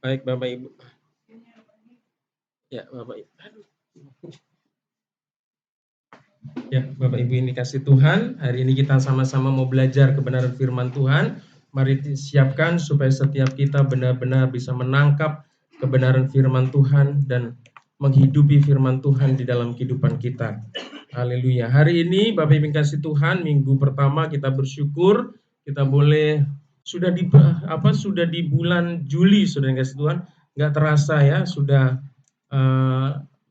Baik Bapak Ibu. Ya, Bapak Ibu. Ya, Bapak Ibu ini kasih Tuhan. Hari ini kita sama-sama mau belajar kebenaran firman Tuhan. Mari siapkan supaya setiap kita benar-benar bisa menangkap kebenaran firman Tuhan dan menghidupi firman Tuhan di dalam kehidupan kita. Haleluya. Hari ini Bapak Ibu kasih Tuhan, minggu pertama kita bersyukur kita boleh sudah di bulan Juli, sudah kasih Tuhan. Nggak terasa ya, sudah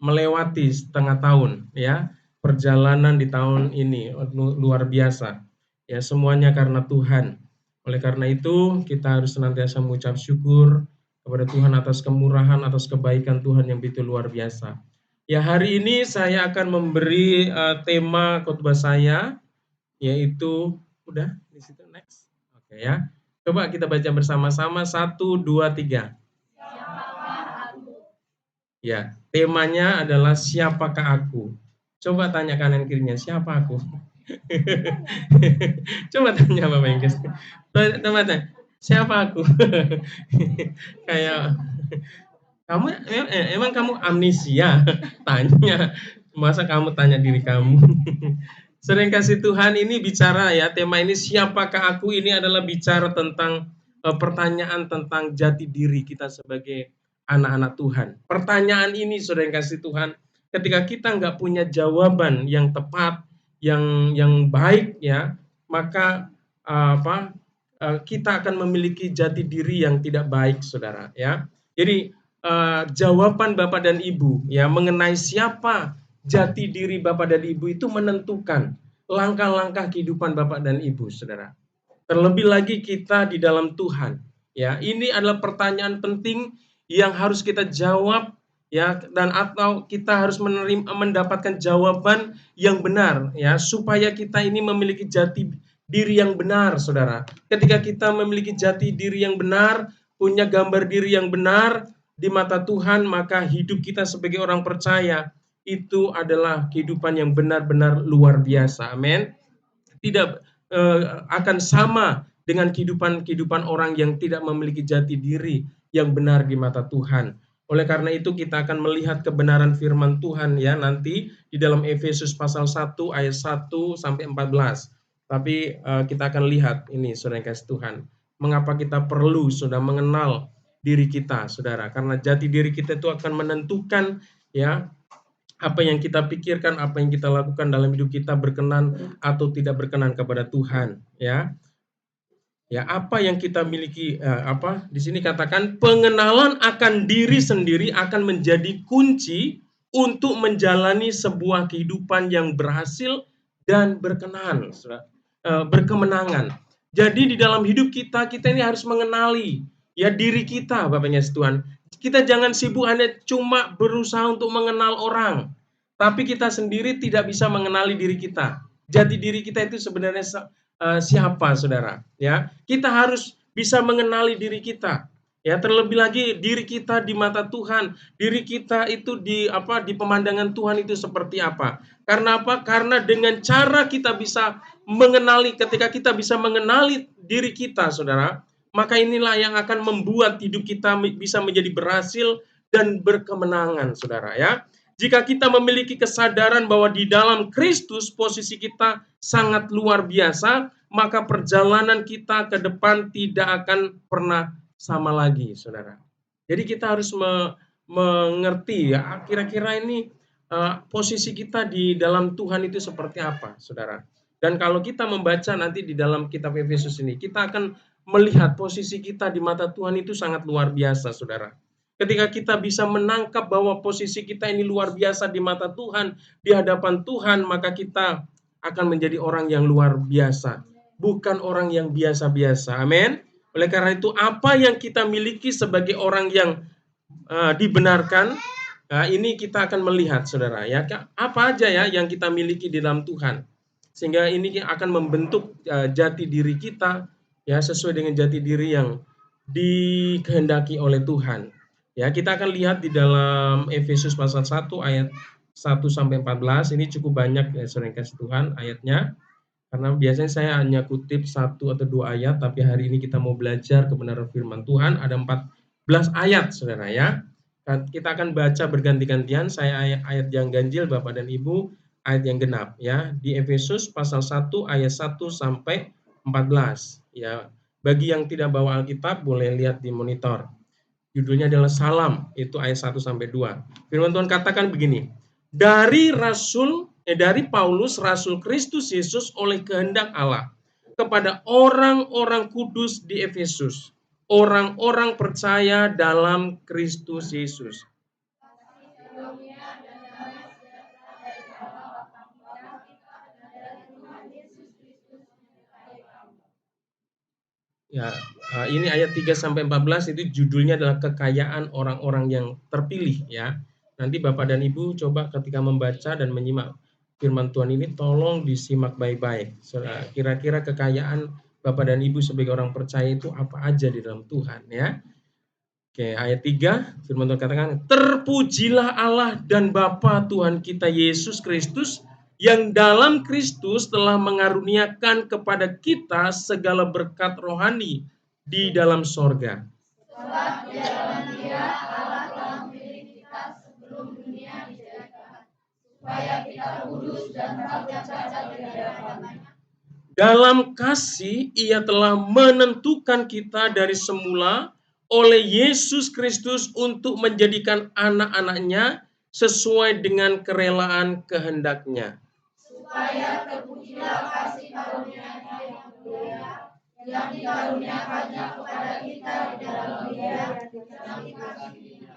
melewati setengah tahun ya. Perjalanan di tahun ini luar biasa. Ya, semuanya karena Tuhan. Oleh karena itu, kita harus senantiasa mengucap syukur kepada Tuhan atas kemurahan, atas kebaikan Tuhan yang begitu luar biasa. Ya, hari ini saya akan memberi tema khotbah saya, yaitu udah di situ next. Oke ya. Coba kita baca bersama-sama 1, 2, 3. Ya, temanya adalah siapakah aku? Coba tanya kanan kirinya, siapa aku? Coba tanya Bapak Inggris. Coba tanya, siapa aku? Kayak kamu emang kamu amnesia? Tanya. Masa kamu tanya diri kamu? Sering kasih Tuhan ini bicara ya, tema ini siapakah aku, ini adalah bicara tentang pertanyaan tentang jati diri kita sebagai anak-anak Tuhan. Pertanyaan ini sering kasih Tuhan, ketika kita nggak punya jawaban yang tepat, yang baik ya, maka kita akan memiliki jati diri yang tidak baik, saudara ya. Jadi jawaban Bapak dan Ibu ya mengenai siapa jati diri Bapak dan Ibu itu menentukan langkah-langkah kehidupan Bapak dan Ibu, saudara. Terlebih lagi kita di dalam Tuhan. Ya, ini adalah pertanyaan penting yang harus kita jawab ya, dan atau kita harus mendapatkan jawaban yang benar ya, supaya kita ini memiliki jati diri yang benar, saudara. Ketika kita memiliki jati diri yang benar, punya gambar diri yang benar di mata Tuhan, maka hidup kita sebagai orang percaya itu adalah kehidupan yang benar-benar luar biasa. Amin. Tidak akan sama dengan kehidupan orang yang tidak memiliki jati diri yang benar di mata Tuhan. Oleh karena itu kita akan melihat kebenaran firman Tuhan ya nanti di dalam Efesus pasal 1 ayat 1 sampai 14. Tapi kita akan lihat ini saudara yang kasih Tuhan. Mengapa kita perlu sudah mengenal diri kita, saudara? Karena jati diri kita itu akan menentukan ya apa yang kita pikirkan, apa yang kita lakukan dalam hidup kita berkenan atau tidak berkenan kepada Tuhan, ya. Ya, apa yang kita miliki di sini katakan pengenalan akan diri sendiri akan menjadi kunci untuk menjalani sebuah kehidupan yang berhasil dan berkenan, berkemenangan. Jadi di dalam hidup kita ini harus mengenali ya diri kita, Bapaknya Tuhan. Kita jangan sibuk hanya cuma berusaha untuk mengenal orang, tapi kita sendiri tidak bisa mengenali diri kita. Jati diri kita itu sebenarnya siapa, saudara? Ya, kita harus bisa mengenali diri kita. Ya, terlebih lagi diri kita di mata Tuhan, diri kita itu di pemandangan Tuhan itu seperti apa? Karena apa? Karena dengan cara kita bisa mengenali, ketika kita bisa mengenali diri kita, saudara, maka inilah yang akan membuat hidup kita bisa menjadi berhasil dan berkemenangan, saudara ya. Jika kita memiliki kesadaran bahwa di dalam Kristus posisi kita sangat luar biasa, maka perjalanan kita ke depan tidak akan pernah sama lagi, saudara. Jadi kita harus mengerti ya, kira-kira ini posisi kita di dalam Tuhan itu seperti apa, saudara. Dan kalau kita membaca nanti di dalam kitab Efesus ini, kita akan melihat posisi kita di mata Tuhan itu sangat luar biasa, saudara. Ketika kita bisa menangkap bahwa posisi kita ini luar biasa di mata Tuhan, di hadapan Tuhan, maka kita akan menjadi orang yang luar biasa, bukan orang yang biasa-biasa. Amin. Oleh karena itu, apa yang kita miliki sebagai orang yang dibenarkan, ini kita akan melihat, saudara. Ya, apa aja ya yang kita miliki di dalam Tuhan, sehingga ini akan membentuk jati diri kita, ya sesuai dengan jati diri yang dikehendaki oleh Tuhan. Ya, kita akan lihat di dalam Efesus pasal 1 ayat 1 sampai 14. Ini cukup banyak ya, sering kasih Tuhan ayatnya. Karena biasanya saya hanya kutip 1 atau 2 ayat, tapi hari ini kita mau belajar kebenaran firman Tuhan. Ada 4 ayat, Saudara ya. Kita akan baca berganti-gantian, saya ayat yang ganjil, Bapak dan Ibu ayat yang genap ya. Di Efesus pasal 1 ayat 1 sampai 14 ya. Bagi yang tidak bawa Alkitab boleh lihat di monitor. Judulnya adalah Salam, itu ayat 1 sampai 2. Firman Tuhan katakan begini. Dari Paulus rasul Kristus Yesus oleh kehendak Allah kepada orang-orang kudus di Efesus, orang-orang percaya dalam Kristus Yesus. Ya, ini ayat 3 sampai 14 itu judulnya adalah kekayaan orang-orang yang terpilih ya. Nanti Bapak dan Ibu coba ketika membaca dan menyimak firman Tuhan ini tolong disimak baik-baik. Kira-kira kekayaan Bapak dan Ibu sebagai orang percaya itu apa aja di dalam Tuhan ya. Oke, ayat 3 firman Tuhan katakan, terpujilah Allah dan Bapa Tuhan kita Yesus Kristus yang dalam Kristus telah mengaruniakan kepada kita segala berkat rohani di dalam sorga. Sebab di dalam Dia Allah telah memilih kita sebelum dunia dijadikan, supaya kita kudus dan tak cacat di hadapan-Nya. Dalam kasih Ia telah menentukan kita dari semula oleh Yesus Kristus untuk menjadikan anak-anak-Nya sesuai dengan kerelaan kehendak-Nya. Supaya terpujilah kasih karunia-Nya yang mulia, yang dikaruniakannya kepada kita di dalam Dia yang dikasihi-Nya.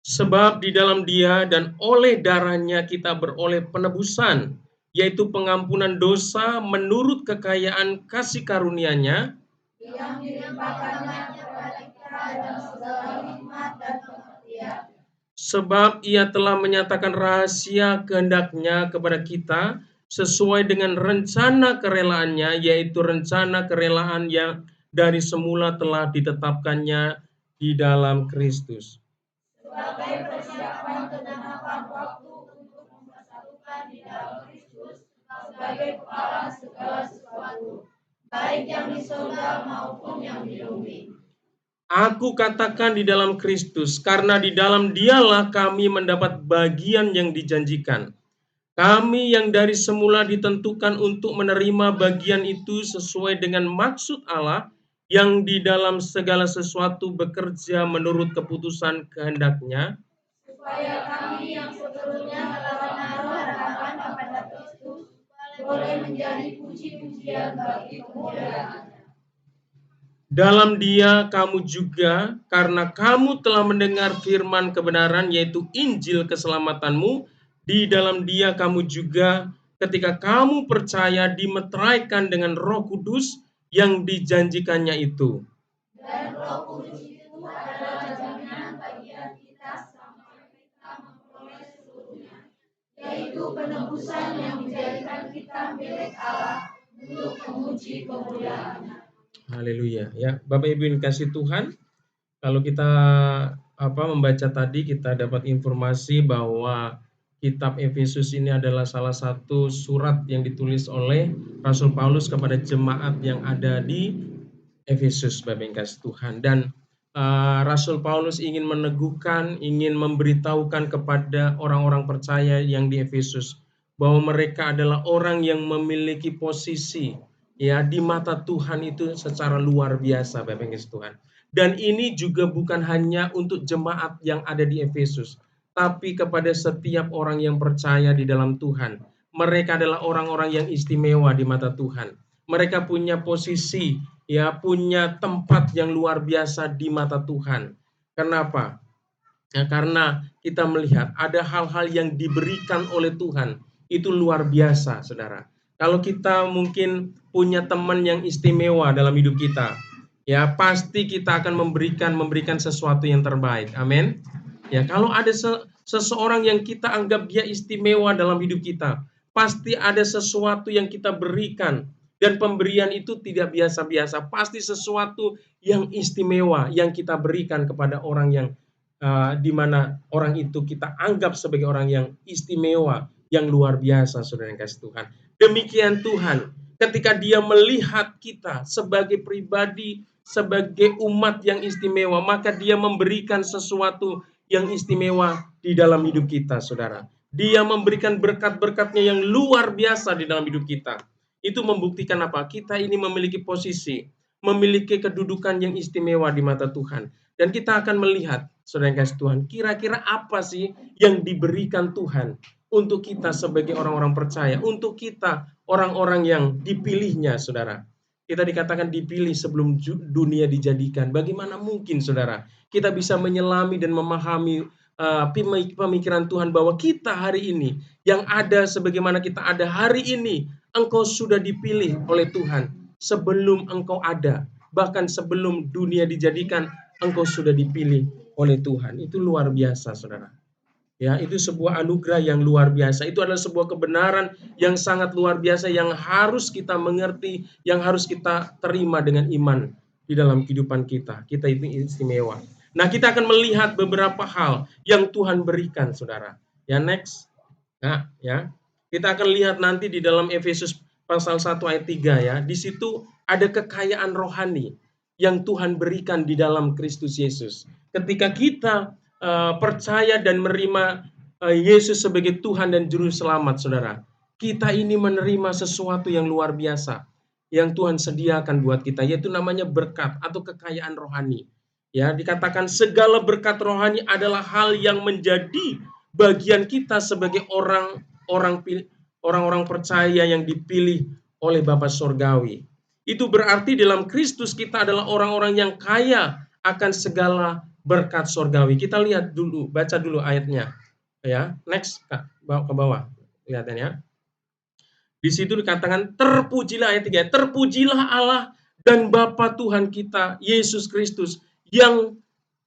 Sebab di dalam Dia dan oleh darah-Nya kita beroleh penebusan, yaitu pengampunan dosa menurut kekayaan kasih karunia-Nya yang dilimpahkannya kepada kita dalam segala hikmat dan pengertian. Sebab Ia telah menyatakan rahasia kehendak-Nya kepada kita sesuai dengan rencana kerelaannya, yaitu rencana kerelaan yang dari semula telah ditetapkannya di dalam Kristus. Sebagai persiapan kegenapan waktu untuk mempersatukan di dalam Kristus sebagai kepala segala sesuatu, baik yang di surga maupun yang di bumi. Aku katakan di dalam Kristus, karena di dalam Dialah kami mendapat bagian yang dijanjikan. Kami yang dari semula ditentukan untuk menerima bagian itu sesuai dengan maksud Allah yang di dalam segala sesuatu bekerja menurut keputusan kehendak-Nya, supaya kami yang sebelumnya telah menaruh harapan kepada Kristus boleh menjadi puji-pujian bagi kemuliaan. Dalam Dia kamu juga, karena kamu telah mendengar firman kebenaran, yaitu Injil keselamatanmu, di dalam Dia kamu juga, ketika kamu percaya, dimeteraikan dengan Roh Kudus yang dijanjikannya itu. Dan Roh Kudus itu adalah jaminan bagian kita sampai kita memperoleh seluruhnya, yaitu penebusan yang menjadikan kita milik Allah untuk memuji kemuliaan-Nya. Haleluya ya, Bapak Ibu yang kasih Tuhan, kalau kita membaca tadi kita dapat informasi bahwa kitab Efesus ini adalah salah satu surat yang ditulis oleh Rasul Paulus kepada jemaat yang ada di Efesus, Bapak yang kasih Tuhan. Dan Rasul Paulus ingin meneguhkan, ingin memberitahukan kepada orang-orang percaya yang di Efesus bahwa mereka adalah orang yang memiliki posisi ya di mata Tuhan itu secara luar biasa, Bapak yang kasih Tuhan. Dan ini juga bukan hanya untuk jemaat yang ada di Efesus, tapi kepada setiap orang yang percaya di dalam Tuhan. Mereka adalah orang-orang yang istimewa di mata Tuhan. Mereka punya posisi, ya, punya tempat yang luar biasa di mata Tuhan. Kenapa? Ya, karena kita melihat ada hal-hal yang diberikan oleh Tuhan itu luar biasa, saudara. Kalau kita mungkin punya teman yang istimewa dalam hidup kita, ya pasti kita akan memberikan sesuatu yang terbaik. Amin. Ya, kalau ada seseorang yang kita anggap dia istimewa dalam hidup kita, pasti ada sesuatu yang kita berikan, dan pemberian itu tidak biasa-biasa, pasti sesuatu yang istimewa yang kita berikan kepada orang yang di mana orang itu kita anggap sebagai orang yang istimewa, yang luar biasa, saudara yang kasih Tuhan. Demikian Tuhan, ketika Dia melihat kita sebagai pribadi sebagai umat yang istimewa, maka dia memberikan sesuatu yang istimewa di dalam hidup kita, saudara. Dia memberikan berkat-berkatnya yang luar biasa di dalam hidup kita. Itu membuktikan apa? Kita ini memiliki posisi, memiliki kedudukan yang istimewa di mata Tuhan. Dan kita akan melihat, saudara yang kasih Tuhan, kira-kira apa sih yang diberikan Tuhan untuk kita sebagai orang-orang percaya, untuk kita orang-orang yang dipilihnya, saudara. Kita dikatakan dipilih sebelum dunia dijadikan. Bagaimana mungkin, saudara, kita bisa menyelami dan memahami pemikiran Tuhan bahwa kita hari ini, yang ada sebagaimana kita ada hari ini, engkau sudah dipilih oleh Tuhan sebelum engkau ada. Bahkan sebelum dunia dijadikan, engkau sudah dipilih oleh Tuhan. Itu luar biasa, saudara. Ya, itu sebuah anugerah yang luar biasa. Itu adalah sebuah kebenaran yang sangat luar biasa yang harus kita mengerti, yang harus kita terima dengan iman di dalam kehidupan kita. Kita itu istimewa. Nah, kita akan melihat beberapa hal yang Tuhan berikan, saudara. Ya, next. Nah, ya. Kita akan lihat nanti di dalam Efesus pasal 1 ayat 3 ya. Di situ ada kekayaan rohani yang Tuhan berikan di dalam Kristus Yesus. Ketika kita percaya dan menerima Yesus sebagai Tuhan dan Juru Selamat, saudara, kita ini menerima sesuatu yang luar biasa yang Tuhan sediakan buat kita, yaitu namanya berkat atau kekayaan rohani. Ya, dikatakan segala berkat rohani adalah hal yang menjadi bagian kita sebagai orang-orang percaya yang dipilih oleh Bapa Surgawi. Itu berarti dalam Kristus kita adalah orang-orang yang kaya akan segala berkat surgawi. Kita lihat dulu, baca dulu ayatnya. Ya, next Kak, ke bawah. Lihatin ya. Di situ dikatakan terpujilah ayat 3. Terpujilah Allah dan Bapa Tuhan kita Yesus Kristus yang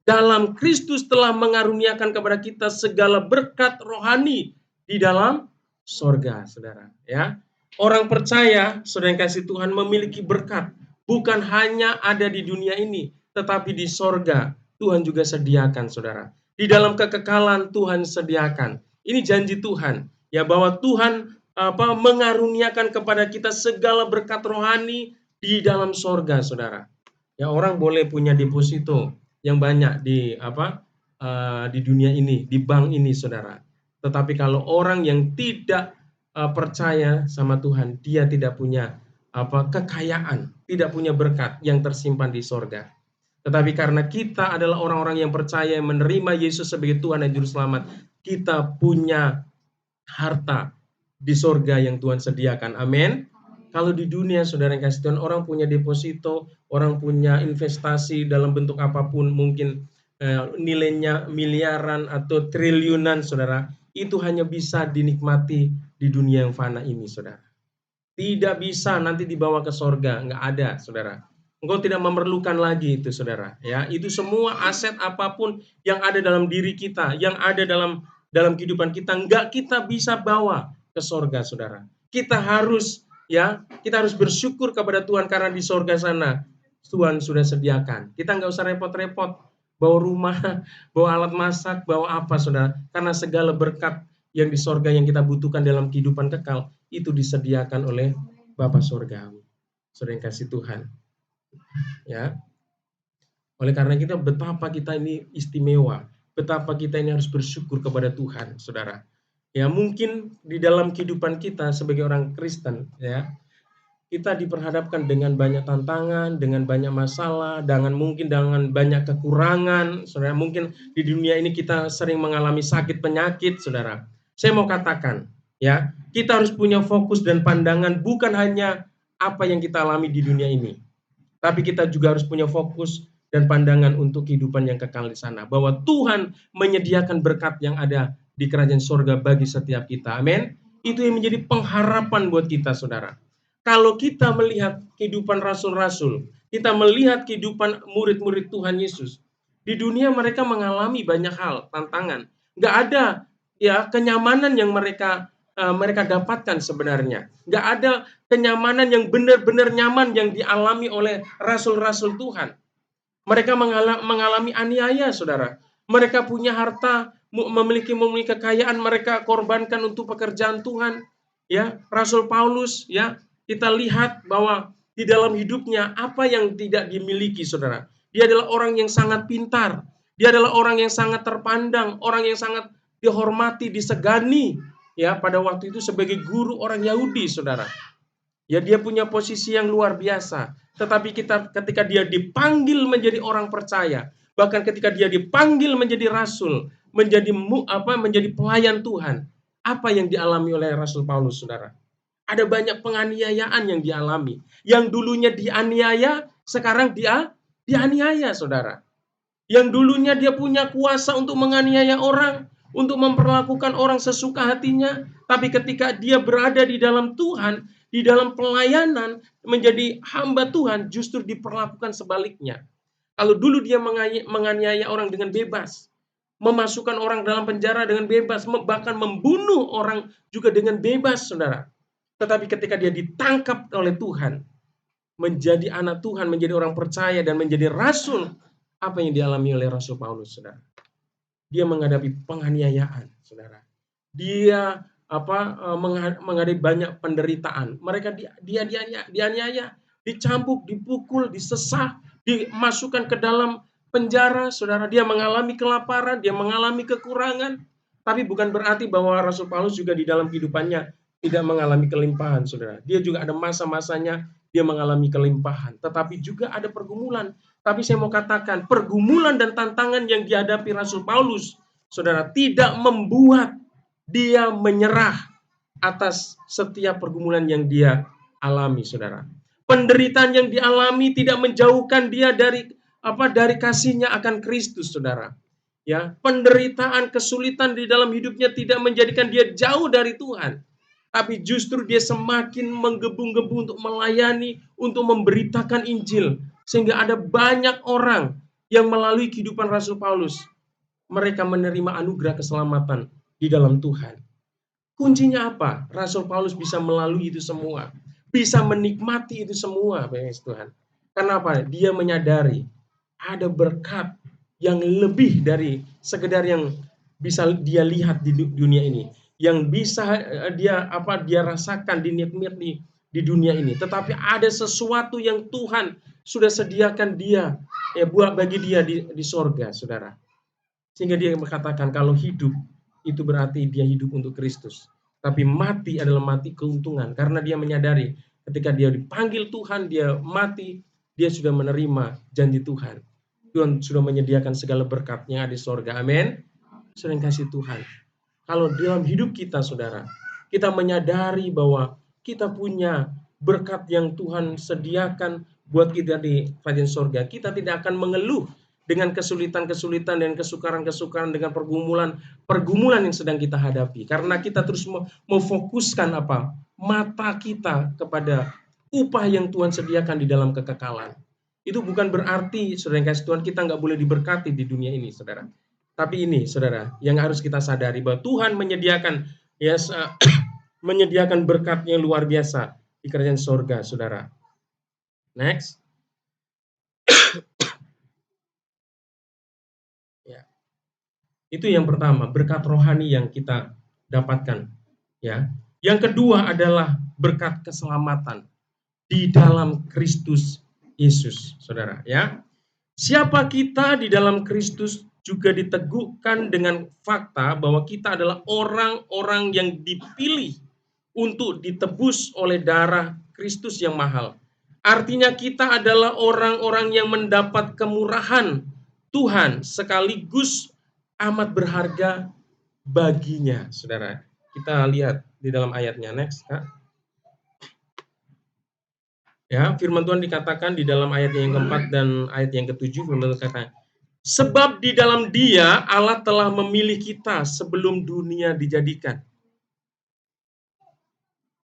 dalam Kristus telah mengaruniakan kepada kita segala berkat rohani di dalam sorga, saudara. Ya, orang percaya, saudara yang kasih Tuhan, memiliki berkat bukan hanya ada di dunia ini, tetapi di sorga Tuhan juga sediakan, saudara. Di dalam kekekalan Tuhan sediakan. Ini janji Tuhan, ya, bahwa Tuhan mengaruniakan kepada kita segala berkat rohani di dalam sorga, saudara. Ya, orang boleh punya deposito yang banyak di dunia ini, di bank ini, saudara. Tetapi kalau orang yang tidak percaya sama Tuhan, dia tidak punya kekayaan, tidak punya berkat yang tersimpan di sorga. Tetapi karena kita adalah orang-orang yang percaya, yang menerima Yesus sebagai Tuhan dan Juru Selamat, kita punya harta di sorga yang Tuhan sediakan. Amin. Kalau di dunia, saudara yang kasih Tuhan, orang punya deposito, orang punya investasi dalam bentuk apapun, mungkin nilainya miliaran atau triliunan, saudara, itu hanya bisa dinikmati di dunia yang fana ini, saudara. Tidak bisa nanti dibawa ke sorga, nggak ada, saudara. Engkau tidak memerlukan lagi itu, saudara. Ya, itu semua aset apapun yang ada dalam diri kita, yang ada dalam kehidupan kita, nggak kita bisa bawa ke sorga, saudara. Kita harus bersyukur kepada Tuhan karena di sorga sana Tuhan sudah sediakan. Kita nggak usah repot-repot bawa rumah, bawa alat masak, bawa apa, saudara. Karena segala berkat yang di sorga yang kita butuhkan dalam kehidupan kekal itu disediakan oleh Bapa Surgawi. Saudara yang kasih Tuhan. Ya. Oleh karena kita betapa kita ini istimewa, betapa kita ini harus bersyukur kepada Tuhan, saudara. Ya, mungkin di dalam kehidupan kita sebagai orang Kristen, ya, kita diperhadapkan dengan banyak tantangan, dengan banyak masalah, mungkin dengan banyak kekurangan, saudara. Mungkin di dunia ini kita sering mengalami sakit penyakit, saudara. Saya mau katakan, ya, kita harus punya fokus dan pandangan bukan hanya apa yang kita alami di dunia ini, tapi kita juga harus punya fokus dan pandangan untuk kehidupan yang kekal di sana. Bahwa Tuhan menyediakan berkat yang ada di kerajaan surga bagi setiap kita. Amin. Itu yang menjadi pengharapan buat kita, saudara. Kalau kita melihat kehidupan rasul-rasul, kita melihat kehidupan murid-murid Tuhan Yesus, di dunia mereka mengalami banyak hal, tantangan. Nggak ada kenyamanan yang mereka dapatkan sebenarnya. Nggak ada kenyamanan yang benar-benar nyaman yang dialami oleh rasul-rasul Tuhan. Mereka mengalami aniaya, saudara. Mereka punya harta, memiliki kekayaan, mereka korbankan untuk pekerjaan Tuhan. Ya, Rasul Paulus, ya, kita lihat bahwa di dalam hidupnya apa yang tidak dimiliki, saudara. Dia adalah orang yang sangat pintar. Dia adalah orang yang sangat terpandang, orang yang sangat dihormati, disegani. Ya, pada waktu itu sebagai guru orang Yahudi, saudara. Ya, dia punya posisi yang luar biasa. Tetapi ketika dia dipanggil menjadi orang percaya, bahkan ketika dia dipanggil menjadi rasul, menjadi pelayan Tuhan, apa yang dialami oleh Rasul Paulus, saudara? Ada banyak penganiayaan yang dialami. Yang dulunya dianiaya, sekarang dia dianiaya, saudara. Yang dulunya dia punya kuasa untuk menganiaya orang, untuk memperlakukan orang sesuka hatinya, tapi ketika dia berada di dalam Tuhan, di dalam pelayanan, menjadi hamba Tuhan, justru diperlakukan sebaliknya. Kalau dulu dia menganiaya orang dengan bebas, memasukkan orang dalam penjara dengan bebas, bahkan membunuh orang juga dengan bebas, saudara. Tetapi ketika dia ditangkap oleh Tuhan, menjadi anak Tuhan, menjadi orang percaya, dan menjadi rasul, apa yang dialami oleh Rasul Paulus, saudara? Dia menghadapi penganiayaan, saudara. Dia menghadapi banyak penderitaan. Mereka dianiaya, dicambuk, dipukul, disesah, dimasukkan ke dalam penjara, saudara. Dia mengalami kelaparan, dia mengalami kekurangan. Tapi bukan berarti bahwa Rasul Paulus juga di dalam kehidupannya tidak mengalami kelimpahan, saudara. Dia juga ada masa-masanya dia mengalami kelimpahan. Tetapi juga ada pergumulan. Tapi saya mau katakan, pergumulan dan tantangan yang dihadapi Rasul Paulus, saudara, tidak membuat dia menyerah atas setiap pergumulan yang dia alami, saudara. Penderitaan yang dialami tidak menjauhkan dia dari kasihnya akan Kristus, saudara. Ya, penderitaan, kesulitan di dalam hidupnya tidak menjadikan dia jauh dari Tuhan, tapi justru dia semakin menggebu-gebu untuk melayani, untuk memberitakan Injil, sehingga ada banyak orang yang melalui kehidupan Rasul Paulus, mereka menerima anugerah keselamatan di dalam Tuhan. Kuncinya apa? Rasul Paulus bisa melalui itu semua, bisa menikmati itu semua, Bapak Tuhan. Kenapa? Dia menyadari ada berkat yang lebih dari sekedar yang bisa dia lihat di dunia ini, yang bisa dia rasakan, dinikmati di dunia ini. Tetapi ada sesuatu yang Tuhan sudah sediakan dia, buat bagi dia di sorga, saudara. Sehingga dia mengatakan kalau hidup itu berarti dia hidup untuk Kristus. Tapi mati adalah mati keuntungan. Karena dia menyadari ketika dia dipanggil Tuhan, dia mati, dia sudah menerima janji Tuhan. Tuhan sudah menyediakan segala berkat yang ada di sorga. Amin. Sering kasih Tuhan. Kalau dalam hidup kita, saudara, kita menyadari bahwa kita punya berkat yang Tuhan sediakan buat kita di kerajaan sorga, kita tidak akan mengeluh dengan kesulitan-kesulitan dan kesukaran-kesukaran, dengan pergumulan yang sedang kita hadapi. Karena kita terus memfokuskan mata kita kepada upah yang Tuhan sediakan di dalam kekekalan. Itu bukan berarti, saudara yang kasih Tuhan, kita nggak boleh diberkati di dunia ini, saudara. Tapi ini, saudara, yang harus kita sadari bahwa Tuhan menyediakan menyediakan berkat yang luar biasa di kerajaan sorga, saudara. Next. Ya. Itu yang pertama, berkat rohani yang kita dapatkan. Ya. Yang kedua adalah berkat keselamatan di dalam Kristus Yesus, saudara. Ya. Siapa kita di dalam Kristus juga diteguhkan dengan fakta bahwa kita adalah orang-orang yang dipilih untuk ditebus oleh darah Kristus yang mahal. Artinya kita adalah orang-orang yang mendapat kemurahan Tuhan sekaligus amat berharga baginya, saudara. Kita lihat di dalam ayatnya, next, Kak. Ya, firman Tuhan dikatakan di dalam ayat yang keempat dan ayat yang ketujuh, firman Tuhan kata, sebab di dalam Dia Allah telah memilih kita sebelum dunia dijadikan,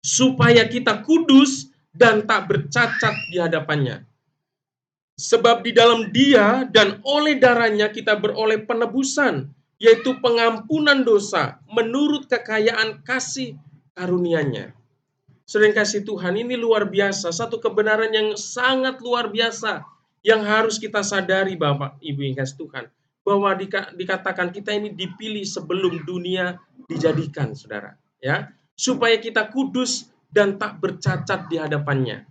supaya kita kudus dan tak bercacat di hadapannya. Sebab di dalam Dia dan oleh darahnya kita beroleh penebusan, yaitu pengampunan dosa menurut kekayaan kasih karunia-Nya. Saudara yang kasih Tuhan, ini luar biasa, satu kebenaran yang sangat luar biasa yang harus kita sadari, Bapak Ibu yang kasih Tuhan, bahwa dikatakan kita ini dipilih sebelum dunia dijadikan, saudara, ya, supaya kita kudus dan tak bercacat di hadapannya.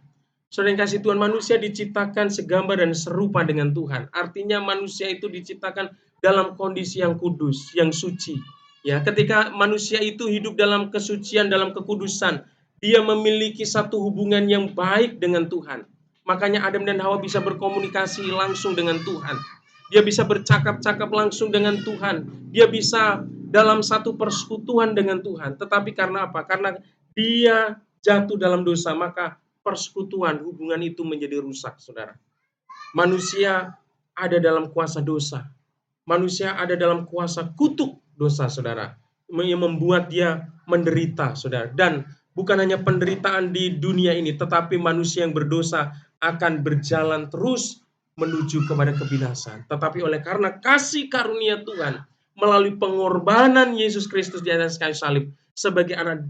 Saudara yang kasih Tuhan, manusia diciptakan segambar dan serupa dengan Tuhan. Artinya manusia itu diciptakan dalam kondisi yang kudus, yang suci. Ya, ketika manusia itu hidup dalam kesucian, dalam kekudusan, dia memiliki satu hubungan yang baik dengan Tuhan. Makanya Adam dan Hawa bisa berkomunikasi langsung dengan Tuhan. Dia bisa bercakap-cakap langsung dengan Tuhan. Dia bisa dalam satu persekutuan dengan Tuhan. Tetapi karena apa? Karena dia jatuh dalam dosa, maka persekutuan, hubungan itu menjadi rusak, saudara. Manusia ada dalam kuasa dosa. Manusia ada dalam kuasa kutuk dosa, saudara. Yang membuat dia menderita, saudara. Dan bukan hanya penderitaan di dunia ini, tetapi manusia yang berdosa akan berjalan terus menuju kepada kebinasan. Tetapi oleh karena kasih karunia Tuhan melalui pengorbanan Yesus Kristus di atas kayu salib sebagai anak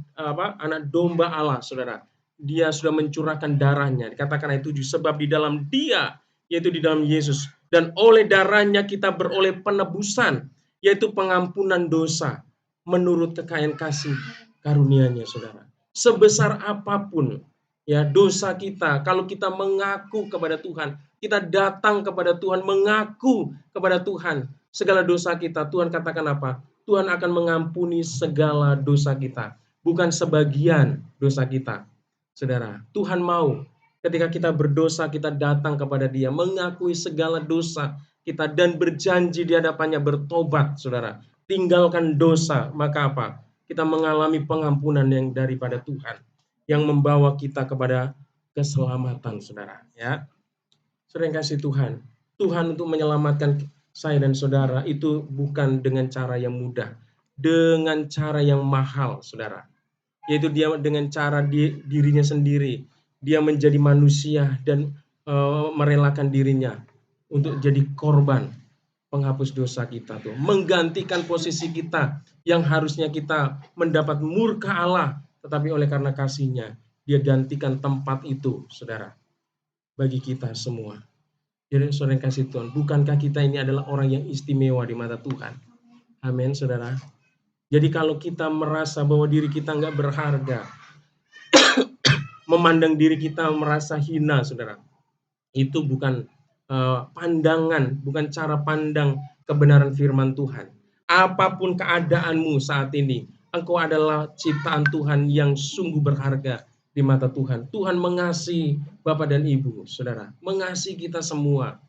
domba Allah, saudara, dia sudah mencurahkan darahnya. Dikatakan ayat 7, sebab di dalam dia, yaitu di dalam Yesus, dan oleh darahnya kita beroleh penebusan, yaitu pengampunan dosa, menurut kekayaan kasih karunia-Nya, saudara. Sebesar apapun ya dosa kita, kalau kita mengaku kepada Tuhan, kita datang kepada Tuhan, mengaku kepada Tuhan segala dosa kita, Tuhan katakan apa? Tuhan akan mengampuni segala dosa kita, bukan sebagian dosa kita. Saudara, Tuhan mau ketika kita berdosa, kita datang kepada Dia, mengakui segala dosa kita dan berjanji di hadapannya bertobat, saudara. Tinggalkan dosa, maka apa? Kita mengalami pengampunan yang daripada Tuhan, yang membawa kita kepada keselamatan, saudara. Ya, saudara yang kasih Tuhan, Tuhan untuk menyelamatkan saya dan saudara itu bukan dengan cara yang mudah, dengan cara yang mahal, saudara. Yaitu dia dengan cara dirinya sendiri, dia menjadi manusia dan merelakan dirinya untuk jadi korban penghapus dosa kita tuh, menggantikan posisi kita yang harusnya kita mendapat murka Allah, tetapi oleh karena kasihnya dia gantikan tempat itu, saudara, bagi kita semua. Jadi saudara yang kasih Tuhan, bukankah kita ini adalah orang yang istimewa di mata Tuhan? Amin, saudara. Jadi kalau kita merasa bahwa diri kita nggak berharga, memandang diri kita merasa hina, saudara, itu bukan pandangan, bukan cara pandang kebenaran firman Tuhan. Apapun keadaanmu saat ini, engkau adalah ciptaan Tuhan yang sungguh berharga di mata Tuhan. Tuhan mengasihi Bapak dan Ibu, saudara, mengasihi kita semua.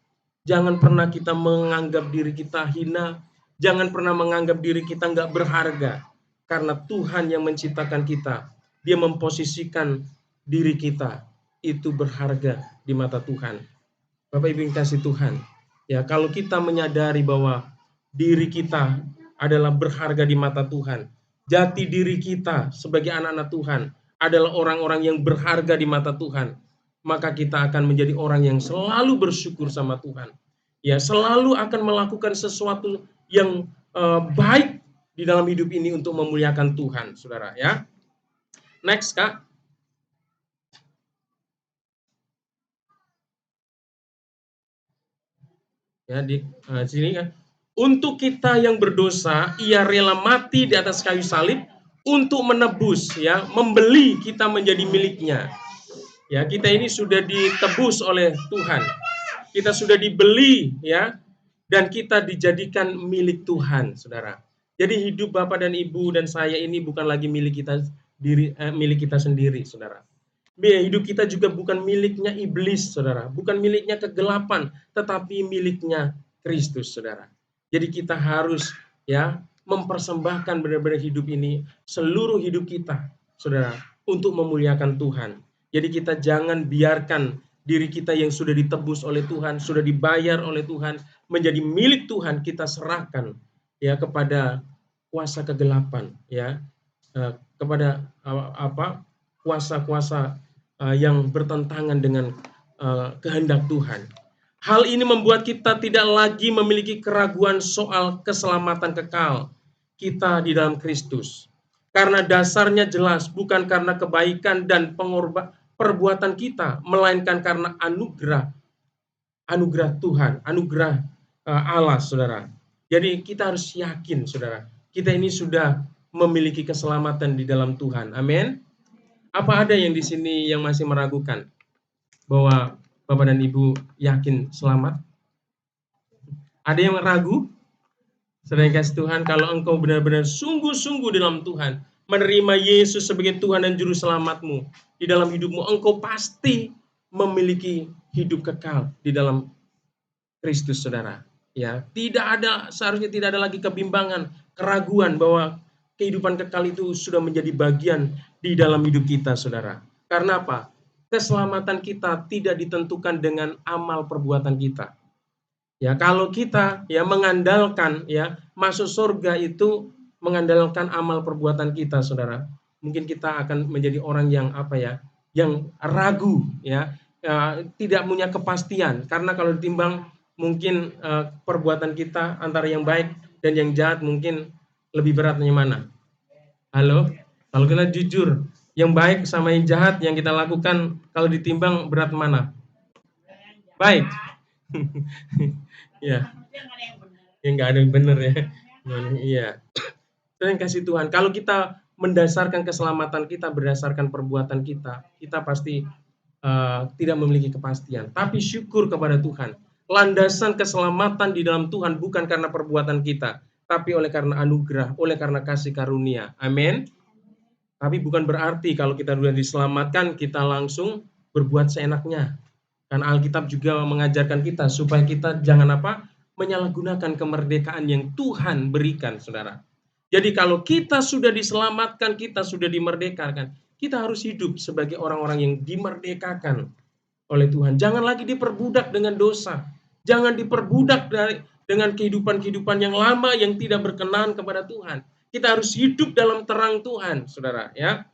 Jangan pernah kita menganggap diri kita hina, jangan pernah menganggap diri kita nggak berharga, karena Tuhan yang menciptakan kita, Dia memposisikan diri kita itu berharga di mata Tuhan. Bapak Ibu yang kasih Tuhan, ya kalau kita menyadari bahwa diri kita adalah berharga di mata Tuhan, jati diri kita sebagai anak-anak Tuhan adalah orang-orang yang berharga di mata Tuhan, maka kita akan menjadi orang yang selalu bersyukur sama Tuhan. Ya, selalu akan melakukan sesuatu yang baik di dalam hidup ini untuk memuliakan Tuhan, saudara. Ya, next Kak. Ya, di sini kan. Untuk kita yang berdosa, ia rela mati di atas kayu salib untuk menebus, ya, membeli kita menjadi miliknya. Ya, kita ini sudah ditebus oleh Tuhan. Kita sudah dibeli, ya, dan kita dijadikan milik Tuhan, saudara. Jadi hidup Bapak dan Ibu dan saya ini bukan lagi milik kita milik kita sendiri, saudara. Hidup kita juga bukan miliknya iblis, saudara. Bukan miliknya kegelapan, tetapi miliknya Kristus, saudara. Jadi kita harus ya mempersembahkan benar-benar hidup ini, seluruh hidup kita, saudara, untuk memuliakan Tuhan. Jadi kita jangan biarkan diri kita yang sudah ditebus oleh Tuhan, sudah dibayar oleh Tuhan, menjadi milik Tuhan, kita serahkan ya kepada kuasa kegelapan, ya, kepada kuasa-kuasa yang bertentangan dengan kehendak Tuhan. Hal ini membuat kita tidak lagi memiliki keraguan soal keselamatan kekal kita di dalam Kristus. Karena dasarnya jelas bukan karena kebaikan dan perbuatan kita, melainkan karena anugerah Tuhan, anugerah Allah, saudara. Jadi kita harus yakin, saudara, kita ini sudah memiliki keselamatan di dalam Tuhan. Amin. Apa ada yang di sini yang masih meragukan? bahwa Bapak dan Ibu yakin selamat? Ada yang ragu? Saudara yang kasih Tuhan, kalau engkau benar-benar sungguh-sungguh dalam Tuhan, menerima Yesus sebagai Tuhan dan Juru Selamatmu di dalam hidupmu, engkau pasti memiliki hidup kekal di dalam Kristus, saudara. Ya, seharusnya tidak ada lagi kebimbangan, keraguan bahwa kehidupan kekal itu sudah menjadi bagian di dalam hidup kita, saudara. Karena apa? Keselamatan kita tidak ditentukan dengan amal perbuatan kita. Ya, kalau kita ya mengandalkan ya masuk surga itu mengandalkan amal perbuatan kita, saudara. Mungkin kita akan menjadi orang yang apa ya, yang ragu ya, tidak punya kepastian. Karena kalau ditimbang mungkin perbuatan kita antara yang baik dan yang jahat mungkin lebih beratnya mana? Halo, kalau kita jujur, yang baik sama yang jahat yang kita lakukan kalau ditimbang berat mana? Baik. Ya, ya nggak ada yang benar ya. Iya. Terima kasih Tuhan. Kalau kita mendasarkan keselamatan kita berdasarkan perbuatan kita, kita pasti tidak memiliki kepastian. Tapi syukur kepada Tuhan. Landasan keselamatan di dalam Tuhan bukan karena perbuatan kita, tapi oleh karena anugerah, oleh karena kasih karunia. Amin. Tapi bukan berarti kalau kita sudah diselamatkan, kita langsung berbuat seenaknya. Kan Alkitab juga mengajarkan kita supaya kita jangan apa? Menyalahgunakan kemerdekaan yang Tuhan berikan, saudara. Jadi kalau kita sudah diselamatkan, kita sudah dimerdekakan, kita harus hidup sebagai orang-orang yang dimerdekakan oleh Tuhan. Jangan lagi diperbudak dengan dosa. Jangan diperbudak dengan kehidupan-kehidupan yang lama yang tidak berkenan kepada Tuhan. Kita harus hidup dalam terang Tuhan, saudara. Ya,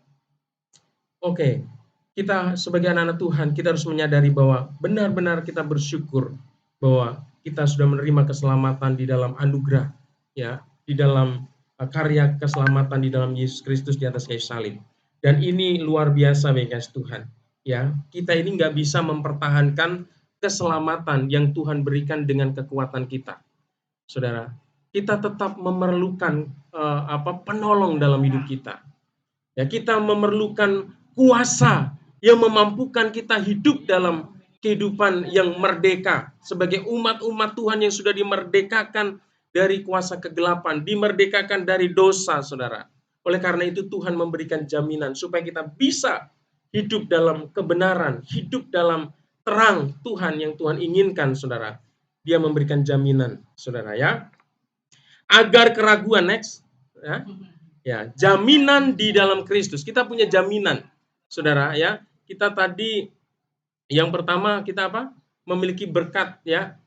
oke. Kita sebagai anak-anak Tuhan, kita harus menyadari bahwa benar-benar kita bersyukur bahwa kita sudah menerima keselamatan di dalam anugerah, ya, di dalam karya keselamatan di dalam Yesus Kristus di atas kayu salib. Dan ini luar biasa, guys Tuhan. Ya, kita ini nggak bisa mempertahankan keselamatan yang Tuhan berikan dengan kekuatan kita, saudara. Kita tetap memerlukan penolong dalam hidup kita. Ya, kita memerlukan kuasa yang memampukan kita hidup dalam kehidupan yang merdeka sebagai umat-umat Tuhan yang sudah dimerdekakan dari kuasa kegelapan, dimerdekakan dari dosa, saudara. Oleh karena itu Tuhan memberikan jaminan supaya kita bisa hidup dalam kebenaran, hidup dalam terang Tuhan yang Tuhan inginkan, saudara. Dia memberikan jaminan, saudara ya. Agar keraguan, next. Ya, ya, jaminan di dalam Kristus. Kita punya jaminan, saudara ya. Kita tadi yang pertama kita apa? Memiliki berkat ya,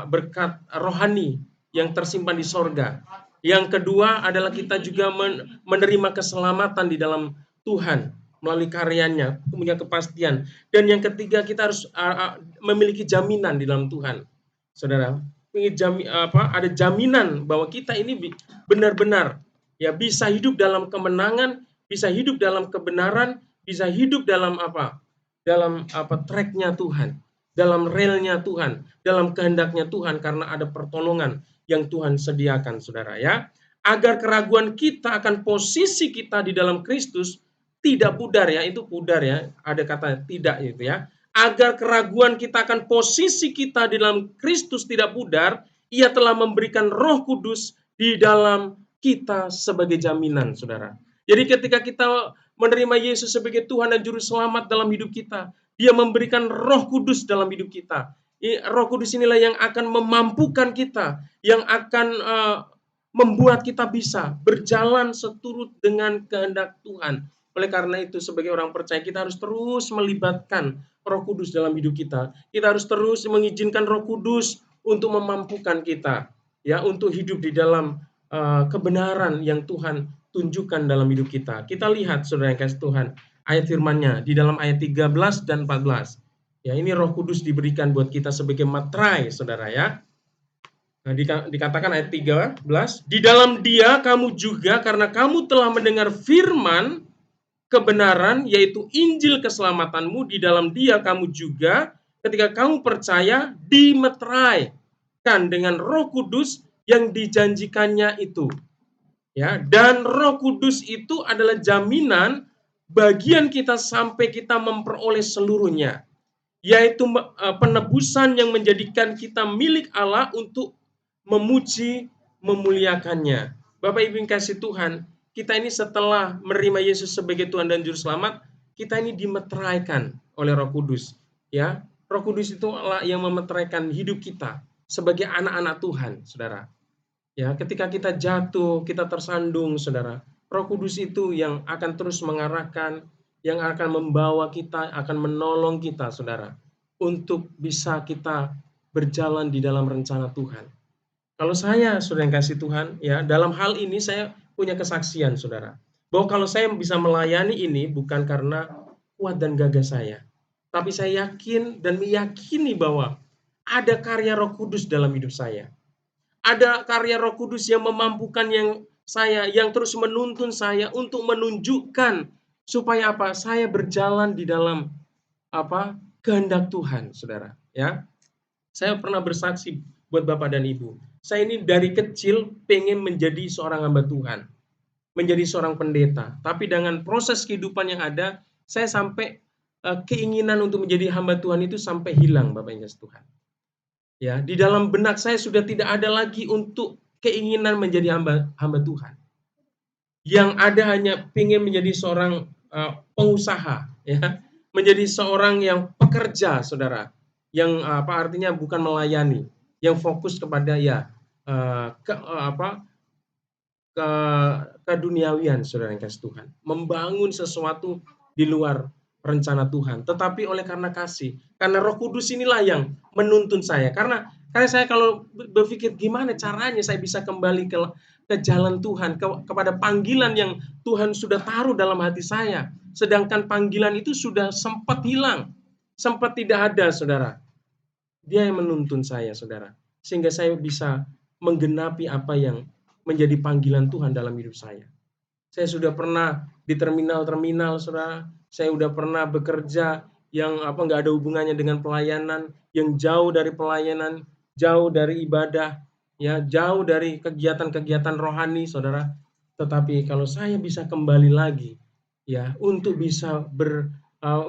berkat rohani yang tersimpan di sorga. Yang kedua adalah kita juga menerima keselamatan di dalam Tuhan melalui karyanya, punya kepastian. Dan yang ketiga kita harus memiliki jaminan di dalam Tuhan, saudara. Ada jaminan bahwa kita ini benar-benar ya bisa hidup dalam kemenangan, bisa hidup dalam kebenaran, bisa hidup dalam tracknya Tuhan, dalam relnya Tuhan, dalam kehendaknya Tuhan, karena ada pertolongan yang Tuhan sediakan, saudara ya. Agar keraguan kita akan posisi kita di dalam Kristus tidak pudar ya, itu pudar ya, ada kata tidak itu ya. Agar keraguan kita akan posisi kita di dalam Kristus tidak pudar, Ia telah memberikan Roh Kudus di dalam kita sebagai jaminan, saudara. Jadi ketika kita menerima Yesus sebagai Tuhan dan Juru Selamat dalam hidup kita, Dia memberikan Roh Kudus dalam hidup kita. Roh Kudus inilah yang akan memampukan kita, yang akan membuat kita bisa berjalan seturut dengan kehendak Tuhan. Oleh karena itu sebagai orang percaya kita harus terus melibatkan Roh Kudus dalam hidup kita. Kita harus terus mengizinkan Roh Kudus untuk memampukan kita ya untuk hidup di dalam kebenaran yang Tuhan tunjukkan dalam hidup kita. Kita lihat saudara yang kasih Tuhan, ayat firman-Nya di dalam ayat 13 dan 14. Ya, ini Roh Kudus diberikan buat kita sebagai materai, saudara ya. Nah, dikatakan ayat 13, di dalam Dia kamu juga karena kamu telah mendengar firman kebenaran, yaitu Injil keselamatanmu, di dalam Dia kamu juga ketika kamu percaya dimeteraikan dengan Roh Kudus yang dijanjikannya itu. Ya, dan Roh Kudus itu adalah jaminan bagian kita sampai kita memperoleh seluruhnya, yaitu penebusan yang menjadikan kita milik Allah untuk memuji, memuliakannya. Bapak Ibu yang kasih Tuhan, kita ini setelah menerima Yesus sebagai Tuhan dan Juru Selamat, kita ini dimeteraikan oleh Roh Kudus. Ya, Roh Kudus itu Allah yang memeteraikan hidup kita sebagai anak-anak Tuhan, saudara. Ya, ketika kita jatuh, kita tersandung, saudara. Roh Kudus itu yang akan terus mengarahkan, yang akan membawa kita, akan menolong kita, saudara, untuk bisa kita berjalan di dalam rencana Tuhan. Kalau saya, saudara yang kasih Tuhan, ya, dalam hal ini saya punya kesaksian, saudara, bahwa kalau saya bisa melayani ini bukan karena kuat dan gagah saya, tapi saya yakin dan meyakini bahwa ada karya Roh Kudus dalam hidup saya. Ada karya Roh Kudus yang memampukan yang terus menuntun saya untuk menunjukkan supaya apa? Saya berjalan di dalam apa? Kehendak Tuhan, saudara. Ya, saya pernah bersaksi buat Bapak dan Ibu. Saya ini dari kecil pengen menjadi seorang hamba Tuhan, menjadi seorang pendeta. Tapi dengan proses kehidupan yang ada, saya sampai keinginan untuk menjadi hamba Tuhan itu sampai hilang, Bapak Ibu Tuhan. Ya, di dalam benak saya sudah tidak ada lagi untuk keinginan menjadi hamba Tuhan. Yang ada hanya ingin menjadi seorang pengusaha, ya, menjadi seorang yang pekerja, saudara, yang apa artinya bukan melayani, yang fokus kepada ya ke keduniawian, saudara yang kasih Tuhan, membangun sesuatu di luar rencana Tuhan. Tetapi oleh karena kasih, karena Roh Kudus inilah yang menuntun saya. Karena saya kalau berpikir gimana caranya saya bisa kembali ke jalan Tuhan, kepada panggilan yang Tuhan sudah taruh dalam hati saya. Sedangkan panggilan itu sudah sempat hilang, sempat tidak ada, saudara. Dia yang menuntun saya, saudara. Sehingga saya bisa menggenapi apa yang menjadi panggilan Tuhan dalam hidup saya. Saya sudah pernah di terminal-terminal, saudara. Saya sudah pernah bekerja yang nggak ada hubungannya dengan pelayanan, yang jauh dari pelayanan, jauh dari ibadah, ya, jauh dari kegiatan-kegiatan rohani, saudara. Tetapi kalau saya bisa kembali lagi, ya, untuk bisa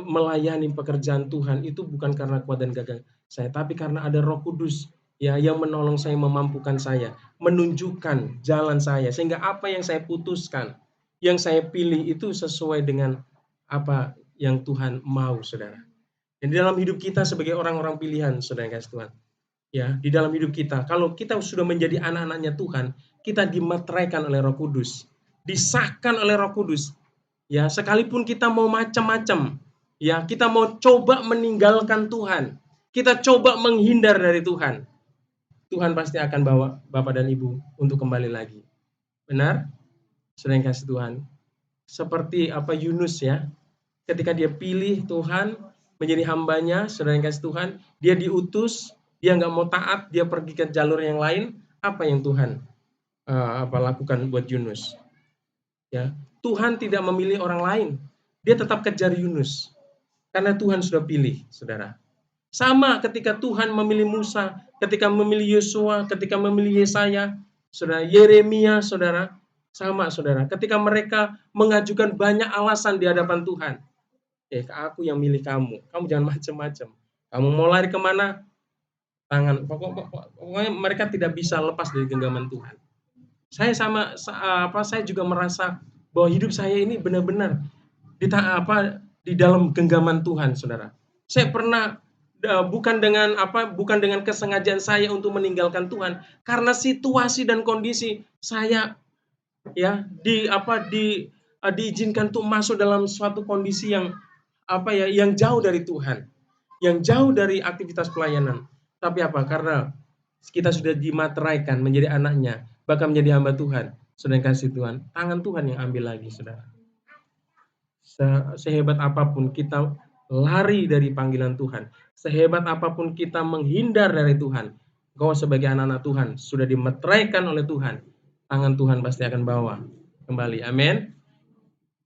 melayani pekerjaan Tuhan, itu bukan karena kuat dan gagah saya, tapi karena ada Roh Kudus, ya, yang menolong saya, memampukan saya, menunjukkan jalan saya, sehingga apa yang saya putuskan, yang saya pilih itu sesuai dengan apa yang Tuhan mau, saudara. Dan di dalam hidup kita sebagai orang-orang pilihan, saudara yang kasih Tuhan, ya, di dalam hidup kita, kalau kita sudah menjadi anak-anaknya Tuhan, kita dimeteraikan oleh Roh Kudus, disahkan oleh Roh Kudus, ya, sekalipun kita mau macam-macam, ya, kita mau coba meninggalkan Tuhan, kita coba menghindar dari Tuhan, Tuhan pasti akan bawa Bapak dan Ibu untuk kembali lagi. Benar? Saudara yang kasih Tuhan. Seperti apa Yunus, ya, ketika dia pilih Tuhan menjadi hambanya, saudara yang kasih Tuhan, dia diutus, dia nggak mau taat, dia pergi ke jalur yang lain. Apa yang Tuhan lakukan buat Yunus? Ya, Tuhan tidak memilih orang lain, dia tetap kejar Yunus karena Tuhan sudah pilih, saudara. Sama ketika Tuhan memilih Musa, ketika memilih Yosua, ketika memilih Yesaya, saudara, Yeremia, saudara, sama, saudara. Ketika mereka mengajukan banyak alasan di hadapan Tuhan, aku yang milih kamu, kamu jangan macam-macam. Kamu mau lari kemana? Pokoknya mereka tidak bisa lepas dari genggaman Tuhan. Saya juga merasa bahwa hidup saya ini benar-benar di dalam genggaman Tuhan, saudara. Saya pernah bukan dengan kesengajaan saya untuk meninggalkan Tuhan, karena situasi dan kondisi saya, ya, diizinkan untuk masuk dalam suatu kondisi yang jauh dari Tuhan, yang jauh dari aktivitas pelayanan. Tapi karena kita sudah dimateraikan menjadi anaknya, bahkan menjadi hamba Tuhan, sudah kasih Tuhan, tangan Tuhan yang ambil lagi, saudara. Sehebat apapun kita lari dari panggilan Tuhan, sehebat apapun kita menghindar dari Tuhan, kau sebagai anak-anak Tuhan sudah dimeteraikan oleh Tuhan, tangan Tuhan pasti akan bawa kembali. Amin.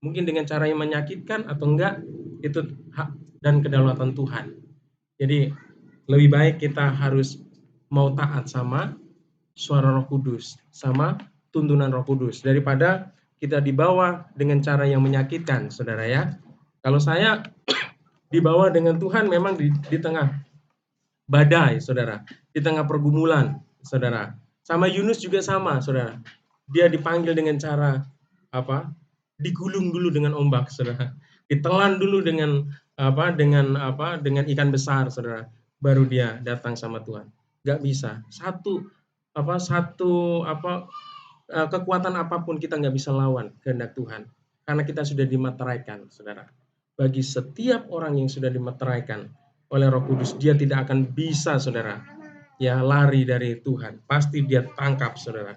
Mungkin dengan cara yang menyakitkan atau enggak, itu hak dan kedaulatan Tuhan. Jadi lebih baik kita harus mau taat sama suara Roh Kudus, sama tuntunan Roh Kudus, daripada kita dibawa dengan cara yang menyakitkan, saudara ya. Kalau saya dibawa dengan Tuhan memang di tengah badai, saudara, di tengah pergumulan, saudara. Sama Yunus juga sama, saudara. Dia dipanggil dengan cara apa? Digulung dulu dengan ombak, saudara. Ditelan dulu dengan dengan ikan besar, saudara. Baru dia datang sama Tuhan. Gak bisa. Kekuatan apapun kita nggak bisa lawan kehendak Tuhan. Karena kita sudah dimeteraikan, saudara. Bagi setiap orang yang sudah dimeteraikan oleh Roh Kudus, dia tidak akan bisa, saudara, ya lari dari Tuhan. Pasti dia tangkap, saudara.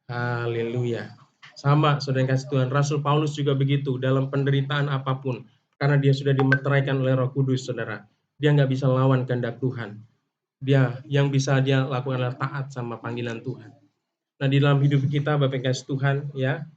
Haleluya. Sama, saudara yang kasih Tuhan. Rasul Paulus juga begitu dalam penderitaan apapun. Karena dia sudah dimeteraikan oleh Roh Kudus, saudara. Dia nggak bisa lawan kehendak Tuhan. Yang bisa dia lakukan adalah taat sama panggilan Tuhan. Nah, di dalam hidup kita, Bapak kasih Tuhan, ya,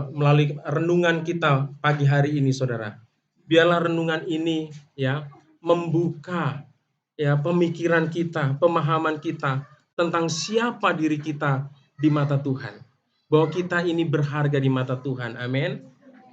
melalui renungan kita pagi hari ini, saudara, biarlah renungan ini, ya, membuka, ya, pemikiran kita, pemahaman kita tentang siapa diri kita di mata Tuhan, bahwa kita ini berharga di mata Tuhan, amin,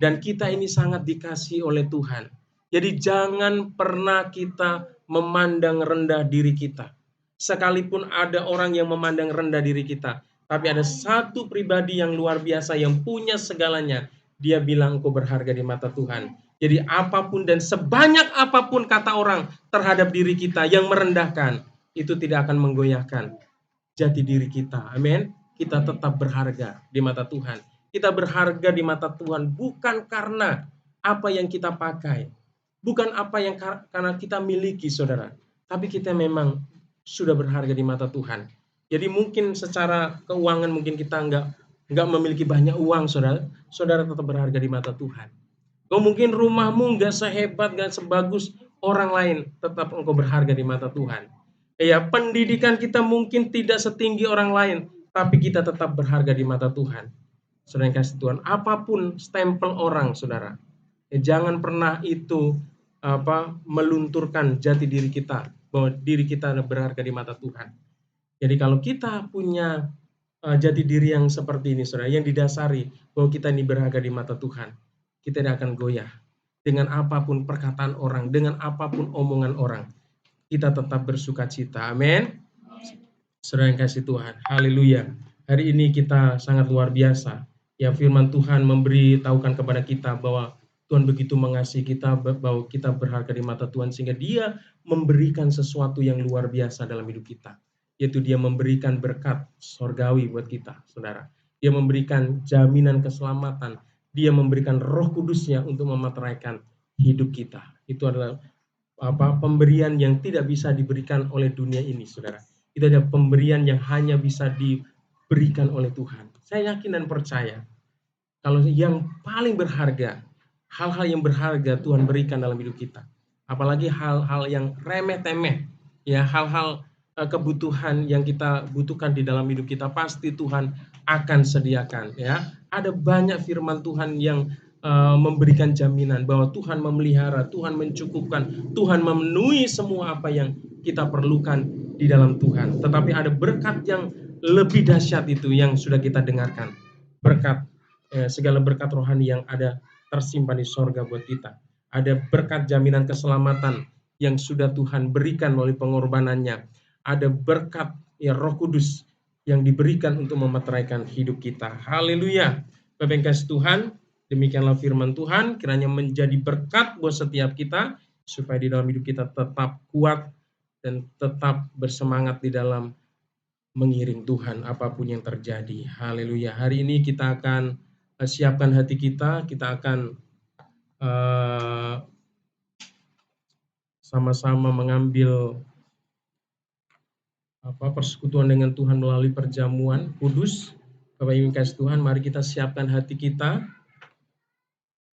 dan kita ini sangat dikasihi oleh Tuhan. Jadi jangan pernah kita memandang rendah diri kita. Sekalipun ada orang yang memandang rendah diri kita, tapi ada satu pribadi yang luar biasa yang punya segalanya. Dia bilang engkau berharga di mata Tuhan. Jadi apapun dan sebanyak apapun kata orang terhadap diri kita yang merendahkan, itu tidak akan menggoyahkan jati diri kita. Amin. Kita tetap berharga di mata Tuhan. Kita berharga di mata Tuhan bukan karena apa yang kita pakai, bukan apa yang karena kita miliki, saudara, tapi kita memang sudah berharga di mata Tuhan. Jadi mungkin secara keuangan mungkin kita nggak memiliki banyak uang, saudara, saudara tetap berharga di mata Tuhan. Kau mungkin rumahmu nggak sehebat, nggak sebagus orang lain, tetap engkau berharga di mata Tuhan. Ya, pendidikan kita mungkin tidak setinggi orang lain, tapi kita tetap berharga di mata Tuhan. Saudara yang kasih Tuhan, apapun stempel orang, saudara, jangan pernah itu melunturkan jati diri kita, bahwa diri kita berharga di mata Tuhan. Jadi kalau kita punya jati diri yang seperti ini, saudara, yang didasari bahwa kita ini berharga di mata Tuhan, kita tidak akan goyah dengan apapun perkataan orang, dengan apapun omongan orang. Kita tetap bersuka cita. Amin. Saudara yang kasih Tuhan. Haleluya. Hari ini kita sangat luar biasa. Ya, firman Tuhan memberitahukan kepada kita bahwa Tuhan begitu mengasihi kita, bahwa kita berharga di mata Tuhan, sehingga Dia memberikan sesuatu yang luar biasa dalam hidup kita. Yaitu Dia memberikan berkat sorgawi buat kita, saudara. Dia memberikan jaminan keselamatan. Dia memberikan Roh Kudusnya untuk memeteraikan hidup kita. Itu adalah pemberian yang tidak bisa diberikan oleh dunia ini, saudara. Itu ada pemberian yang hanya bisa diberikan oleh Tuhan. Saya yakin dan percaya kalau yang paling berharga, hal-hal yang berharga Tuhan berikan dalam hidup kita. Apalagi hal-hal yang remeh-temeh, ya, hal-hal kebutuhan yang kita butuhkan di dalam hidup kita pasti Tuhan akan sediakan, ya. Ada banyak firman Tuhan yang memberikan jaminan bahwa Tuhan memelihara, Tuhan mencukupkan, Tuhan memenuhi semua apa yang kita perlukan di dalam Tuhan. Tetapi ada berkat yang lebih dahsyat itu yang sudah kita dengarkan. Berkat segala berkat rohani yang ada tersimpan di sorga buat kita. Ada berkat jaminan keselamatan yang sudah Tuhan berikan melalui pengorbanannya. Ada berkat Roh Kudus yang diberikan untuk memeteraikan hidup kita. Haleluya. Bapak yang kasih Tuhan, demikianlah firman Tuhan, kiranya menjadi berkat buat setiap kita, supaya di dalam hidup kita tetap kuat dan tetap bersemangat di dalam mengiring Tuhan apapun yang terjadi. Haleluya. Hari ini kita akan siapkan hati kita akan sama-sama mengambil persekutuan dengan Tuhan melalui perjamuan kudus. Bapak Ibu kasih Tuhan, mari kita siapkan hati kita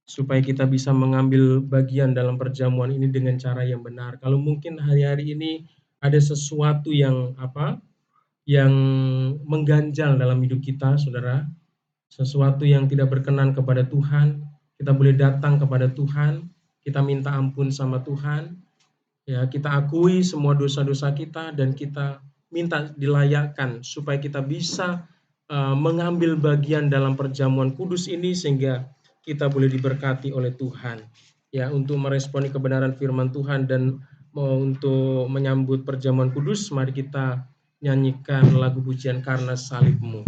supaya kita bisa mengambil bagian dalam perjamuan ini dengan cara yang benar. Kalau mungkin hari-hari ini ada sesuatu yang yang mengganjal dalam hidup kita, saudara, sesuatu yang tidak berkenan kepada Tuhan, kita boleh datang kepada Tuhan, kita minta ampun sama Tuhan, ya, kita akui semua dosa-dosa kita dan kita minta dilayakkan supaya kita bisa mengambil bagian dalam perjamuan kudus ini sehingga kita boleh diberkati oleh Tuhan. Ya, untuk meresponi kebenaran firman Tuhan dan untuk menyambut perjamuan kudus, mari kita nyanyikan lagu pujian Karena Salibmu.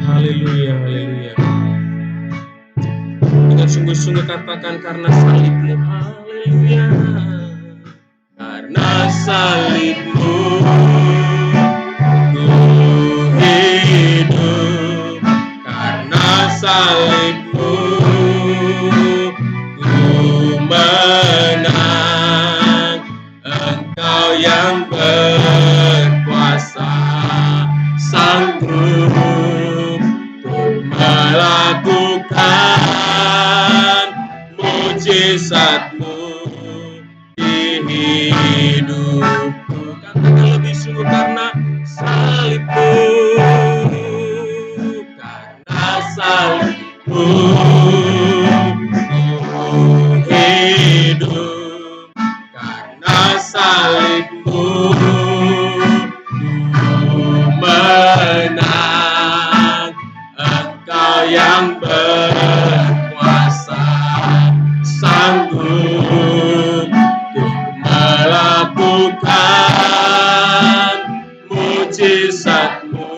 Haleluya, haleluya. Dengan sungguh-sungguh katakan karena salibmu, haleluya. Karena salibmu ku hidup, karena salibmu ku menang. Engkau yang berkuasa, sanggup untuk melakukan mujizatmu di hidupku. Katakan lebih sungguh karena salibmu, karena salibmu ku hidup, karena salibmu ku menang. Engkau yang berkuasa, sanggup untuk melakukan mujizatmu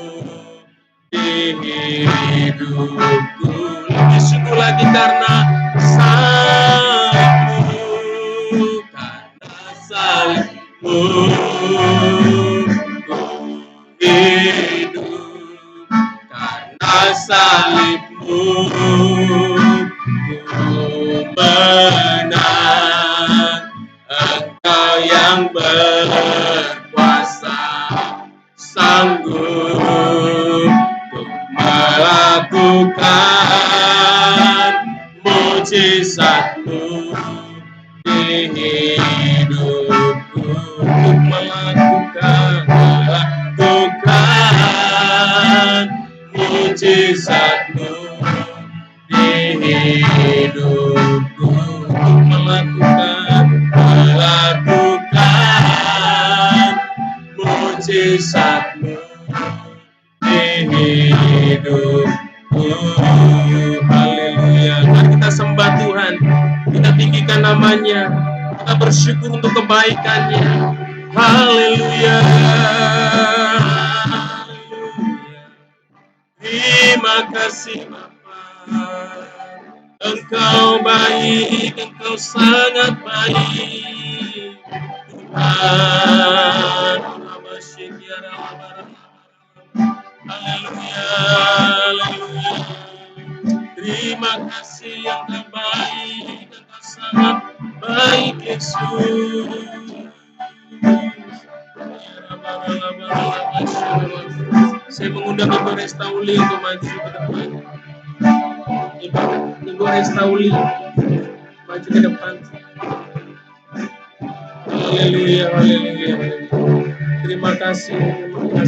di hidupku. Lebih sungguh lagi karena salibmu, karena salibmu ku hidup, karena salibmu ku menang. Engkau yang berkuasa, sanggup untuk melakukan mujizatmu di hidupku. Untuk melakukan mujizatmu di hidupku. Untuk melakukan mujizatmu di hidupku. Haleluya. Mari kita sembah Tuhan, kita tinggikan namanya, kita bersyukur untuk kebaikannya. Haleluya. Terima kasih Bapa, Engkau baik, Engkau sangat baik Tuhan. Haleluya, haleluya. Terima kasih yang terbaik, Engkau sangat baik Yesus. Saya mengundang Ibu Restauli untuk maju ke depan. Ibu Restauli maju ke depan. Haleluya, haleluya. Terima kasih Tuhan.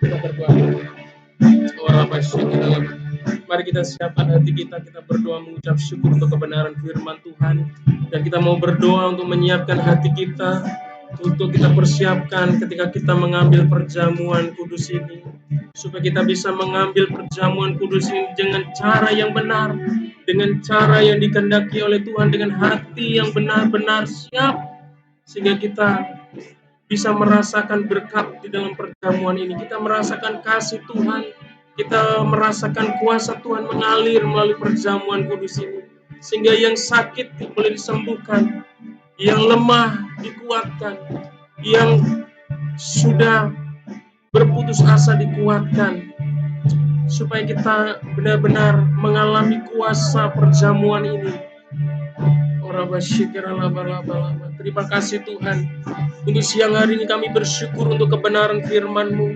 Kita berdoa. Mari kita siapkan hati kita berdoa mengucap syukur untuk kebenaran firman Tuhan. Dan kita mau berdoa untuk menyiapkan hati kita, untuk kita persiapkan ketika kita mengambil perjamuan kudus ini, supaya kita bisa mengambil perjamuan kudus ini dengan cara yang benar, dengan cara yang dikehendaki oleh Tuhan, dengan hati yang benar-benar siap, sehingga kita bisa merasakan berkat di dalam perjamuan ini. Kita merasakan kasih Tuhan, kita merasakan kuasa Tuhan mengalir melalui perjamuan kudus ini, sehingga yang sakit boleh disembuhkan, yang lemah dikuatkan, yang sudah berputus asa dikuatkan, supaya kita benar-benar mengalami kuasa perjamuan ini. Terima kasih Tuhan, untuk siang hari ini kami bersyukur untuk kebenaran firman-Mu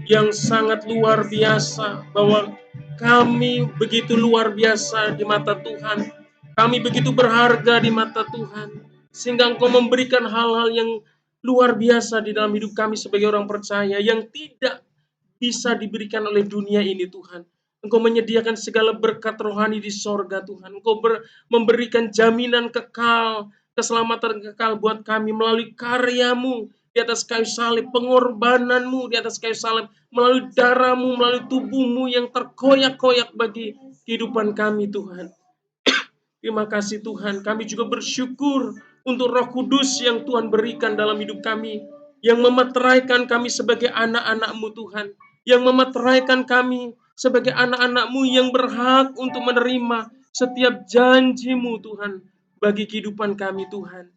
yang sangat luar biasa, bahwa kami begitu luar biasa di mata Tuhan, kami begitu berharga di mata Tuhan, sehingga Engkau memberikan hal-hal yang luar biasa di dalam hidup kami sebagai orang percaya, yang tidak bisa diberikan oleh dunia ini Tuhan. Engkau menyediakan segala berkat rohani di sorga Tuhan. Engkau memberikan jaminan kekal, keselamatan kekal buat kami melalui karyamu di atas kayu salib, pengorbananmu di atas kayu salib, melalui darahmu, melalui tubuhmu yang terkoyak-koyak bagi kehidupan kami Tuhan. Terima kasih Tuhan, kami juga bersyukur untuk Roh Kudus yang Tuhan berikan dalam hidup kami, yang memeteraikan kami sebagai anak-anak-Mu Tuhan, yang memeteraikan kami sebagai anak-anak-Mu yang berhak untuk menerima setiap janji-Mu Tuhan bagi kehidupan kami Tuhan.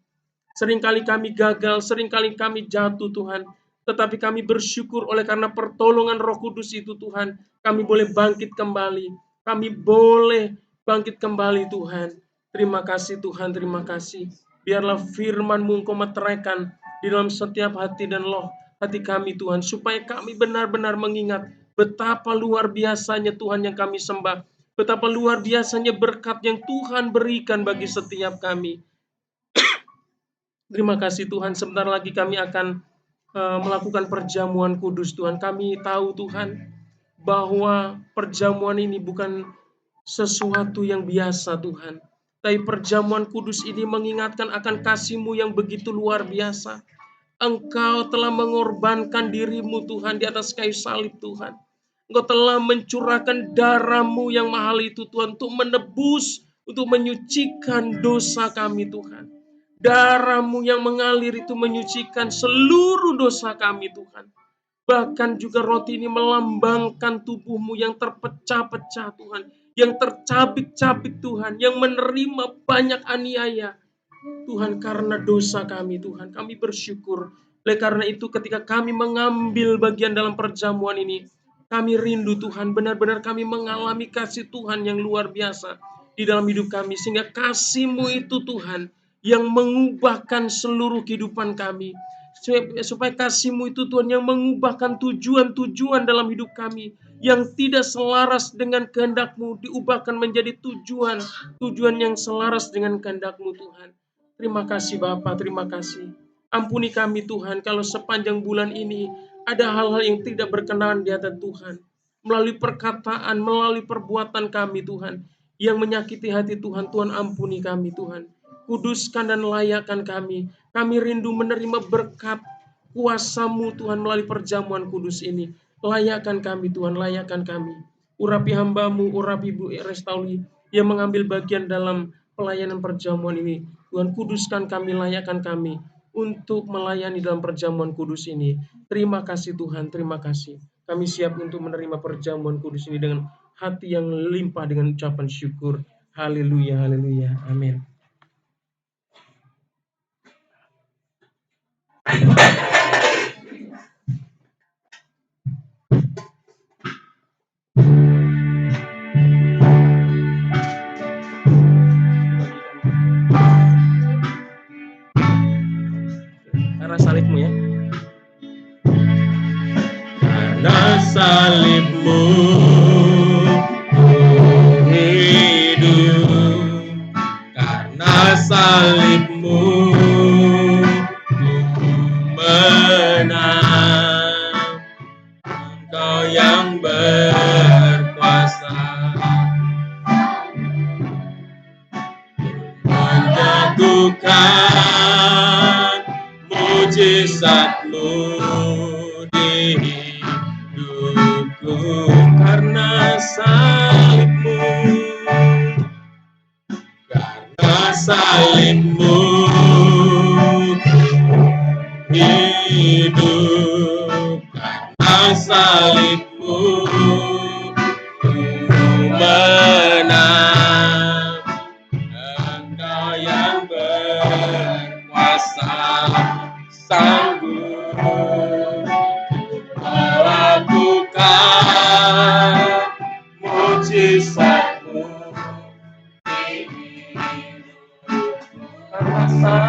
Seringkali kami gagal, seringkali kami jatuh Tuhan, tetapi kami bersyukur oleh karena pertolongan Roh Kudus itu Tuhan, kami boleh bangkit kembali, kami boleh bangkit kembali Tuhan. Terima kasih Tuhan, terima kasih. Biarlah firman-Mu Engkau meteraikan di dalam setiap hati dan loh hati kami Tuhan, supaya kami benar-benar mengingat betapa luar biasanya Tuhan yang kami sembah, betapa luar biasanya berkat yang Tuhan berikan bagi setiap kami. Terima kasih Tuhan, sebentar lagi kami akan melakukan perjamuan kudus Tuhan. Kami tahu Tuhan bahwa perjamuan ini bukan sesuatu yang biasa Tuhan, tapi perjamuan kudus ini mengingatkan akan kasih-Mu yang begitu luar biasa. Engkau telah mengorbankan diri-Mu Tuhan di atas kayu salib Tuhan. Engkau telah mencurahkan darah-Mu yang mahal itu Tuhan, untuk menebus, untuk menyucikan dosa kami Tuhan. Darah-Mu yang mengalir itu menyucikan seluruh dosa kami Tuhan. Bahkan juga roti ini melambangkan tubuh-Mu yang terpecah-pecah Tuhan, yang tercabik-cabik Tuhan, yang menerima banyak aniaya Tuhan karena dosa kami Tuhan. Kami bersyukur. Oleh karena itu ketika kami mengambil bagian dalam perjamuan ini, kami rindu Tuhan, benar-benar kami mengalami kasih Tuhan yang luar biasa di dalam hidup kami. Sehingga kasih-Mu itu Tuhan yang mengubahkan seluruh kehidupan kami. Supaya kasih-Mu itu Tuhan yang mengubahkan tujuan-tujuan dalam hidup kami yang tidak selaras dengan kehendak-Mu, diubahkan menjadi tujuan yang selaras dengan kehendak-Mu Tuhan. Terima kasih Bapa, terima kasih. Ampuni kami Tuhan kalau sepanjang bulan ini ada hal-hal yang tidak berkenan di hadapan Tuhan. Melalui perkataan, melalui perbuatan kami Tuhan, yang menyakiti hati Tuhan, Tuhan ampuni kami Tuhan. Kuduskan dan layakkan kami. Kami rindu menerima berkat kuasa-Mu Tuhan melalui perjamuan kudus ini. Layakkan kami Tuhan, layakkan kami. Urapi hamba-Mu, urapi Bu Restauli yang mengambil bagian dalam pelayanan perjamuan ini. Tuhan kuduskan kami, layakkan kami untuk melayani dalam perjamuan kudus ini. Terima kasih Tuhan, terima kasih. Kami siap untuk menerima perjamuan kudus ini dengan hati yang limpah dengan ucapan syukur. Haleluya, haleluya, amin. Karena salib-Mu ya. Karena salib-Mu hidup, karena salib-Mu menang. Engkau yang berkuasa menyatukan mujizat-Mu di hidupku. Karena salib-Mu, karena salib-Mu hidup, karena salib-Mu menang. Engkau yang berkuasa sanggup melakukan mujizat-Mu di hidupku. Karena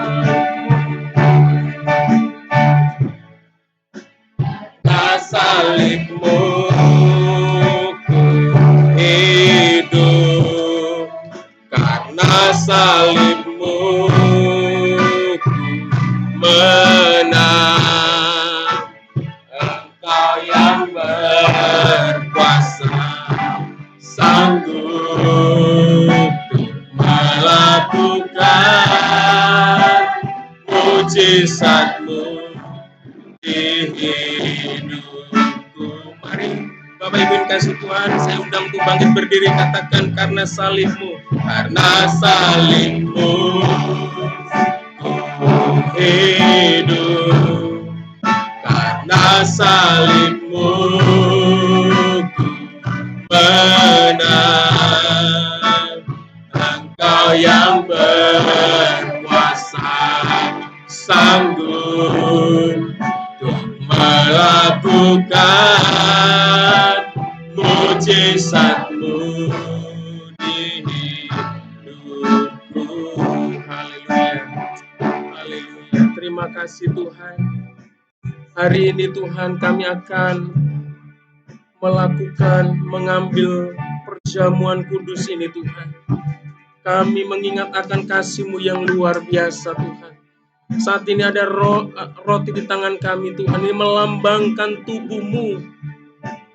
salib-Mu ku hidup, karena salib-Mu ku menang. Engkau yang berkuasa hidupku. Mari Bapak Ibu yang kasih Tuhan, saya undang untuk bangkit berdiri, katakan karena salibmu, karena salibmu hidup, karena salibmu ku menang. Engkau yang berkuasa, sanggup untuk melakukan mujizatmu di hidupku. Haleluya. Haleluya. Terima kasih Tuhan. Hari ini Tuhan kami akan mengambil perjamuan kudus ini Tuhan. Kami mengingat akan kasih-Mu yang luar biasa Tuhan. Saat ini ada roti di tangan kami Tuhan. Ini melambangkan tubuh-Mu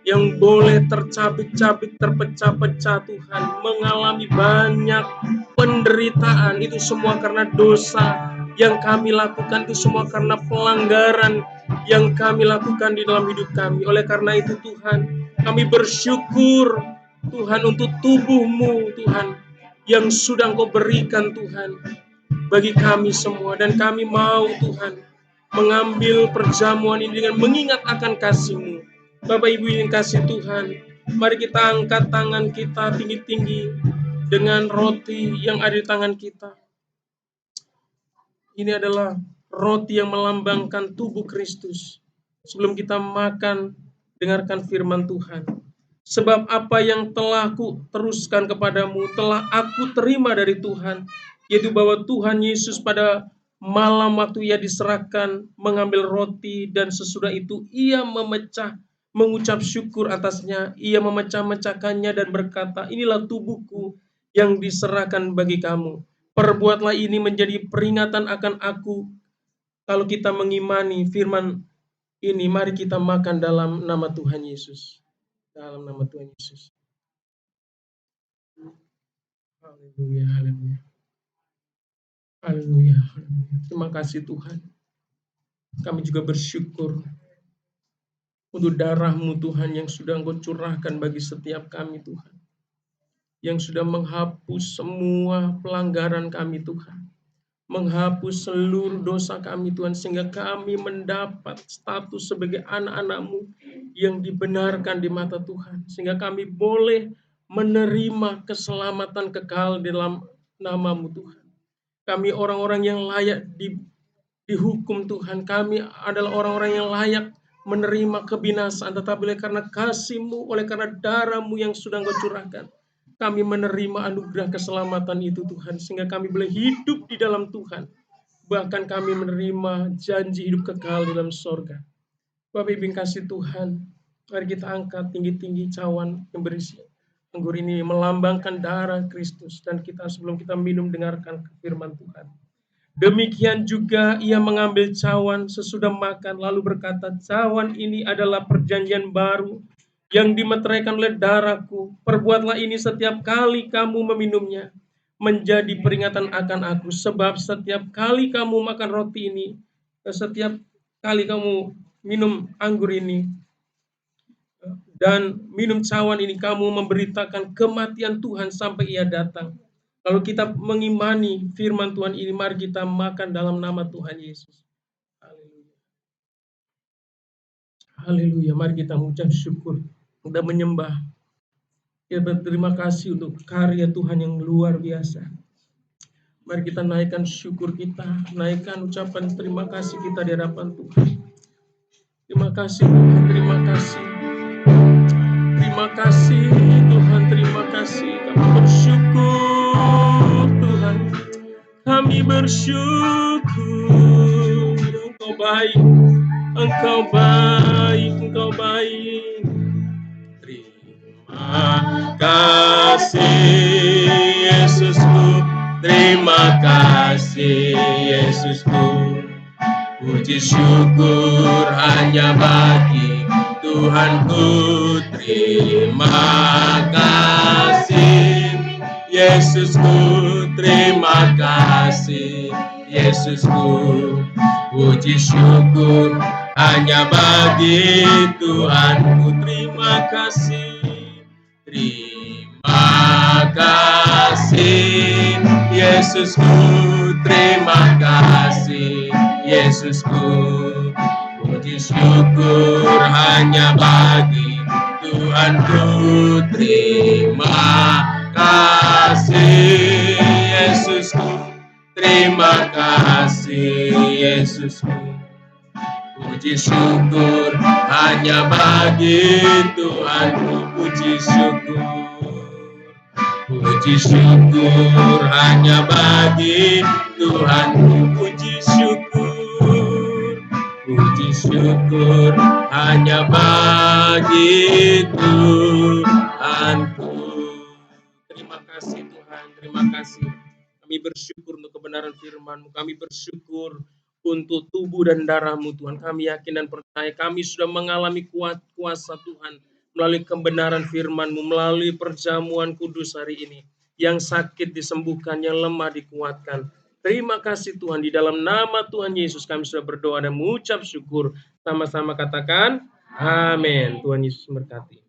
yang boleh tercabik-cabik, terpecah-pecah Tuhan. Mengalami banyak penderitaan. Itu semua karena dosa yang kami lakukan. Itu semua karena pelanggaran yang kami lakukan di dalam hidup kami. Oleh karena itu Tuhan, kami bersyukur Tuhan untuk tubuh-Mu Tuhan yang sudah Engkau berikan Tuhan bagi kami semua. Dan kami mau Tuhan mengambil perjamuan ini dengan mengingat akan kasih-Mu. Bapak Ibu yang kasih Tuhan, mari kita angkat tangan kita tinggi-tinggi dengan roti yang ada di tangan kita. Ini adalah roti yang melambangkan tubuh Kristus. Sebelum kita makan, dengarkan firman Tuhan. Sebab apa yang telah aku teruskan kepadamu, telah aku terima dari Tuhan, yaitu bahwa Tuhan Yesus pada malam waktu ia diserahkan, mengambil roti, dan sesudah itu ia mengucap syukur atasnya, ia memecah-mecahkannya dan berkata, inilah tubuhku yang diserahkan bagi kamu. Perbuatlah ini menjadi peringatan akan aku. Kalau kita mengimani firman ini, mari kita makan dalam nama Tuhan Yesus. Dalam nama Tuhan Yesus. Haleluya, haleluya. Haleluya, haleluya. Terima kasih Tuhan. Kami juga bersyukur untuk darah-Mu Tuhan yang sudah Engkau curahkan bagi setiap kami Tuhan. Yang sudah menghapus semua pelanggaran kami Tuhan. Menghapus seluruh dosa kami Tuhan, sehingga kami mendapat status sebagai anak-anak-Mu yang dibenarkan di mata Tuhan, sehingga kami boleh menerima keselamatan kekal dalam nama-Mu Tuhan. Kami orang-orang yang layak dihukum Tuhan, kami adalah orang-orang yang layak menerima kebinasaan, tetapi oleh karena kasih-Mu, oleh karena darah-Mu yang sudah Engkau curahkan, kami menerima anugerah keselamatan itu Tuhan, sehingga kami boleh hidup di dalam Tuhan. Bahkan kami menerima janji hidup kekal di dalam sorga. Bapak Ibu yang kasih Tuhan, mari kita angkat tinggi-tinggi cawan yang berisi anggur ini melambangkan darah Kristus. Dan sebelum kita minum, dengarkan firman Tuhan. Demikian juga ia mengambil cawan sesudah makan, lalu berkata, cawan ini adalah perjanjian baru yang dimeteraikan oleh darahku. Perbuatlah ini setiap kali kamu meminumnya, menjadi peringatan akan aku. Sebab setiap kali kamu makan roti ini, setiap kali kamu minum anggur ini, dan minum cawan ini, kamu memberitakan kematian Tuhan sampai ia datang. Kalau kita mengimani firman Tuhan ini, mari kita makan dalam nama Tuhan Yesus. Haleluya. Haleluya. Mari kita mengucap syukur dan menyembah. Kita berterima kasih untuk karya Tuhan yang luar biasa. Mari kita naikkan syukur kita, naikkan ucapan terima kasih kita di hadapan Tuhan. Terima kasih Tuhan, terima kasih. Terima kasih Tuhan, terima kasih. Kami bersyukur Tuhan. Kami bersyukur. Engkau baik, Engkau baik, Engkau baik. Terima kasih Yesusku, terima kasih Yesusku. Puji syukur hanya bagi Tuhanku. Terima kasih Yesusku, terima kasih Yesusku. Puji syukur hanya bagi Tuhanku. Terima kasih, terima kasih Yesusku, terima kasih Yesusku. Puji syukur hanya bagi Tuhanku. Terima kasih Yesusku, terima kasih Yesusku. Puji syukur hanya bagi Tuhanku. Puji syukur hanya bagi Tuhanku. Puji syukur hanya bagi Tuhanku. Terima kasih Tuhan, terima kasih. Kami bersyukur untuk kebenaran firman-Mu. Kami bersyukur untuk tubuh dan darah-Mu Tuhan. Kami yakin dan percaya kami sudah mengalami kuasa Tuhan melalui kebenaran firman-Mu, melalui perjamuan kudus hari ini. Yang sakit disembuhkan, yang lemah dikuatkan. Terima kasih Tuhan, di dalam nama Tuhan Yesus kami sudah berdoa dan mengucap syukur. Sama-sama katakan, amin. Tuhan Yesus memberkati.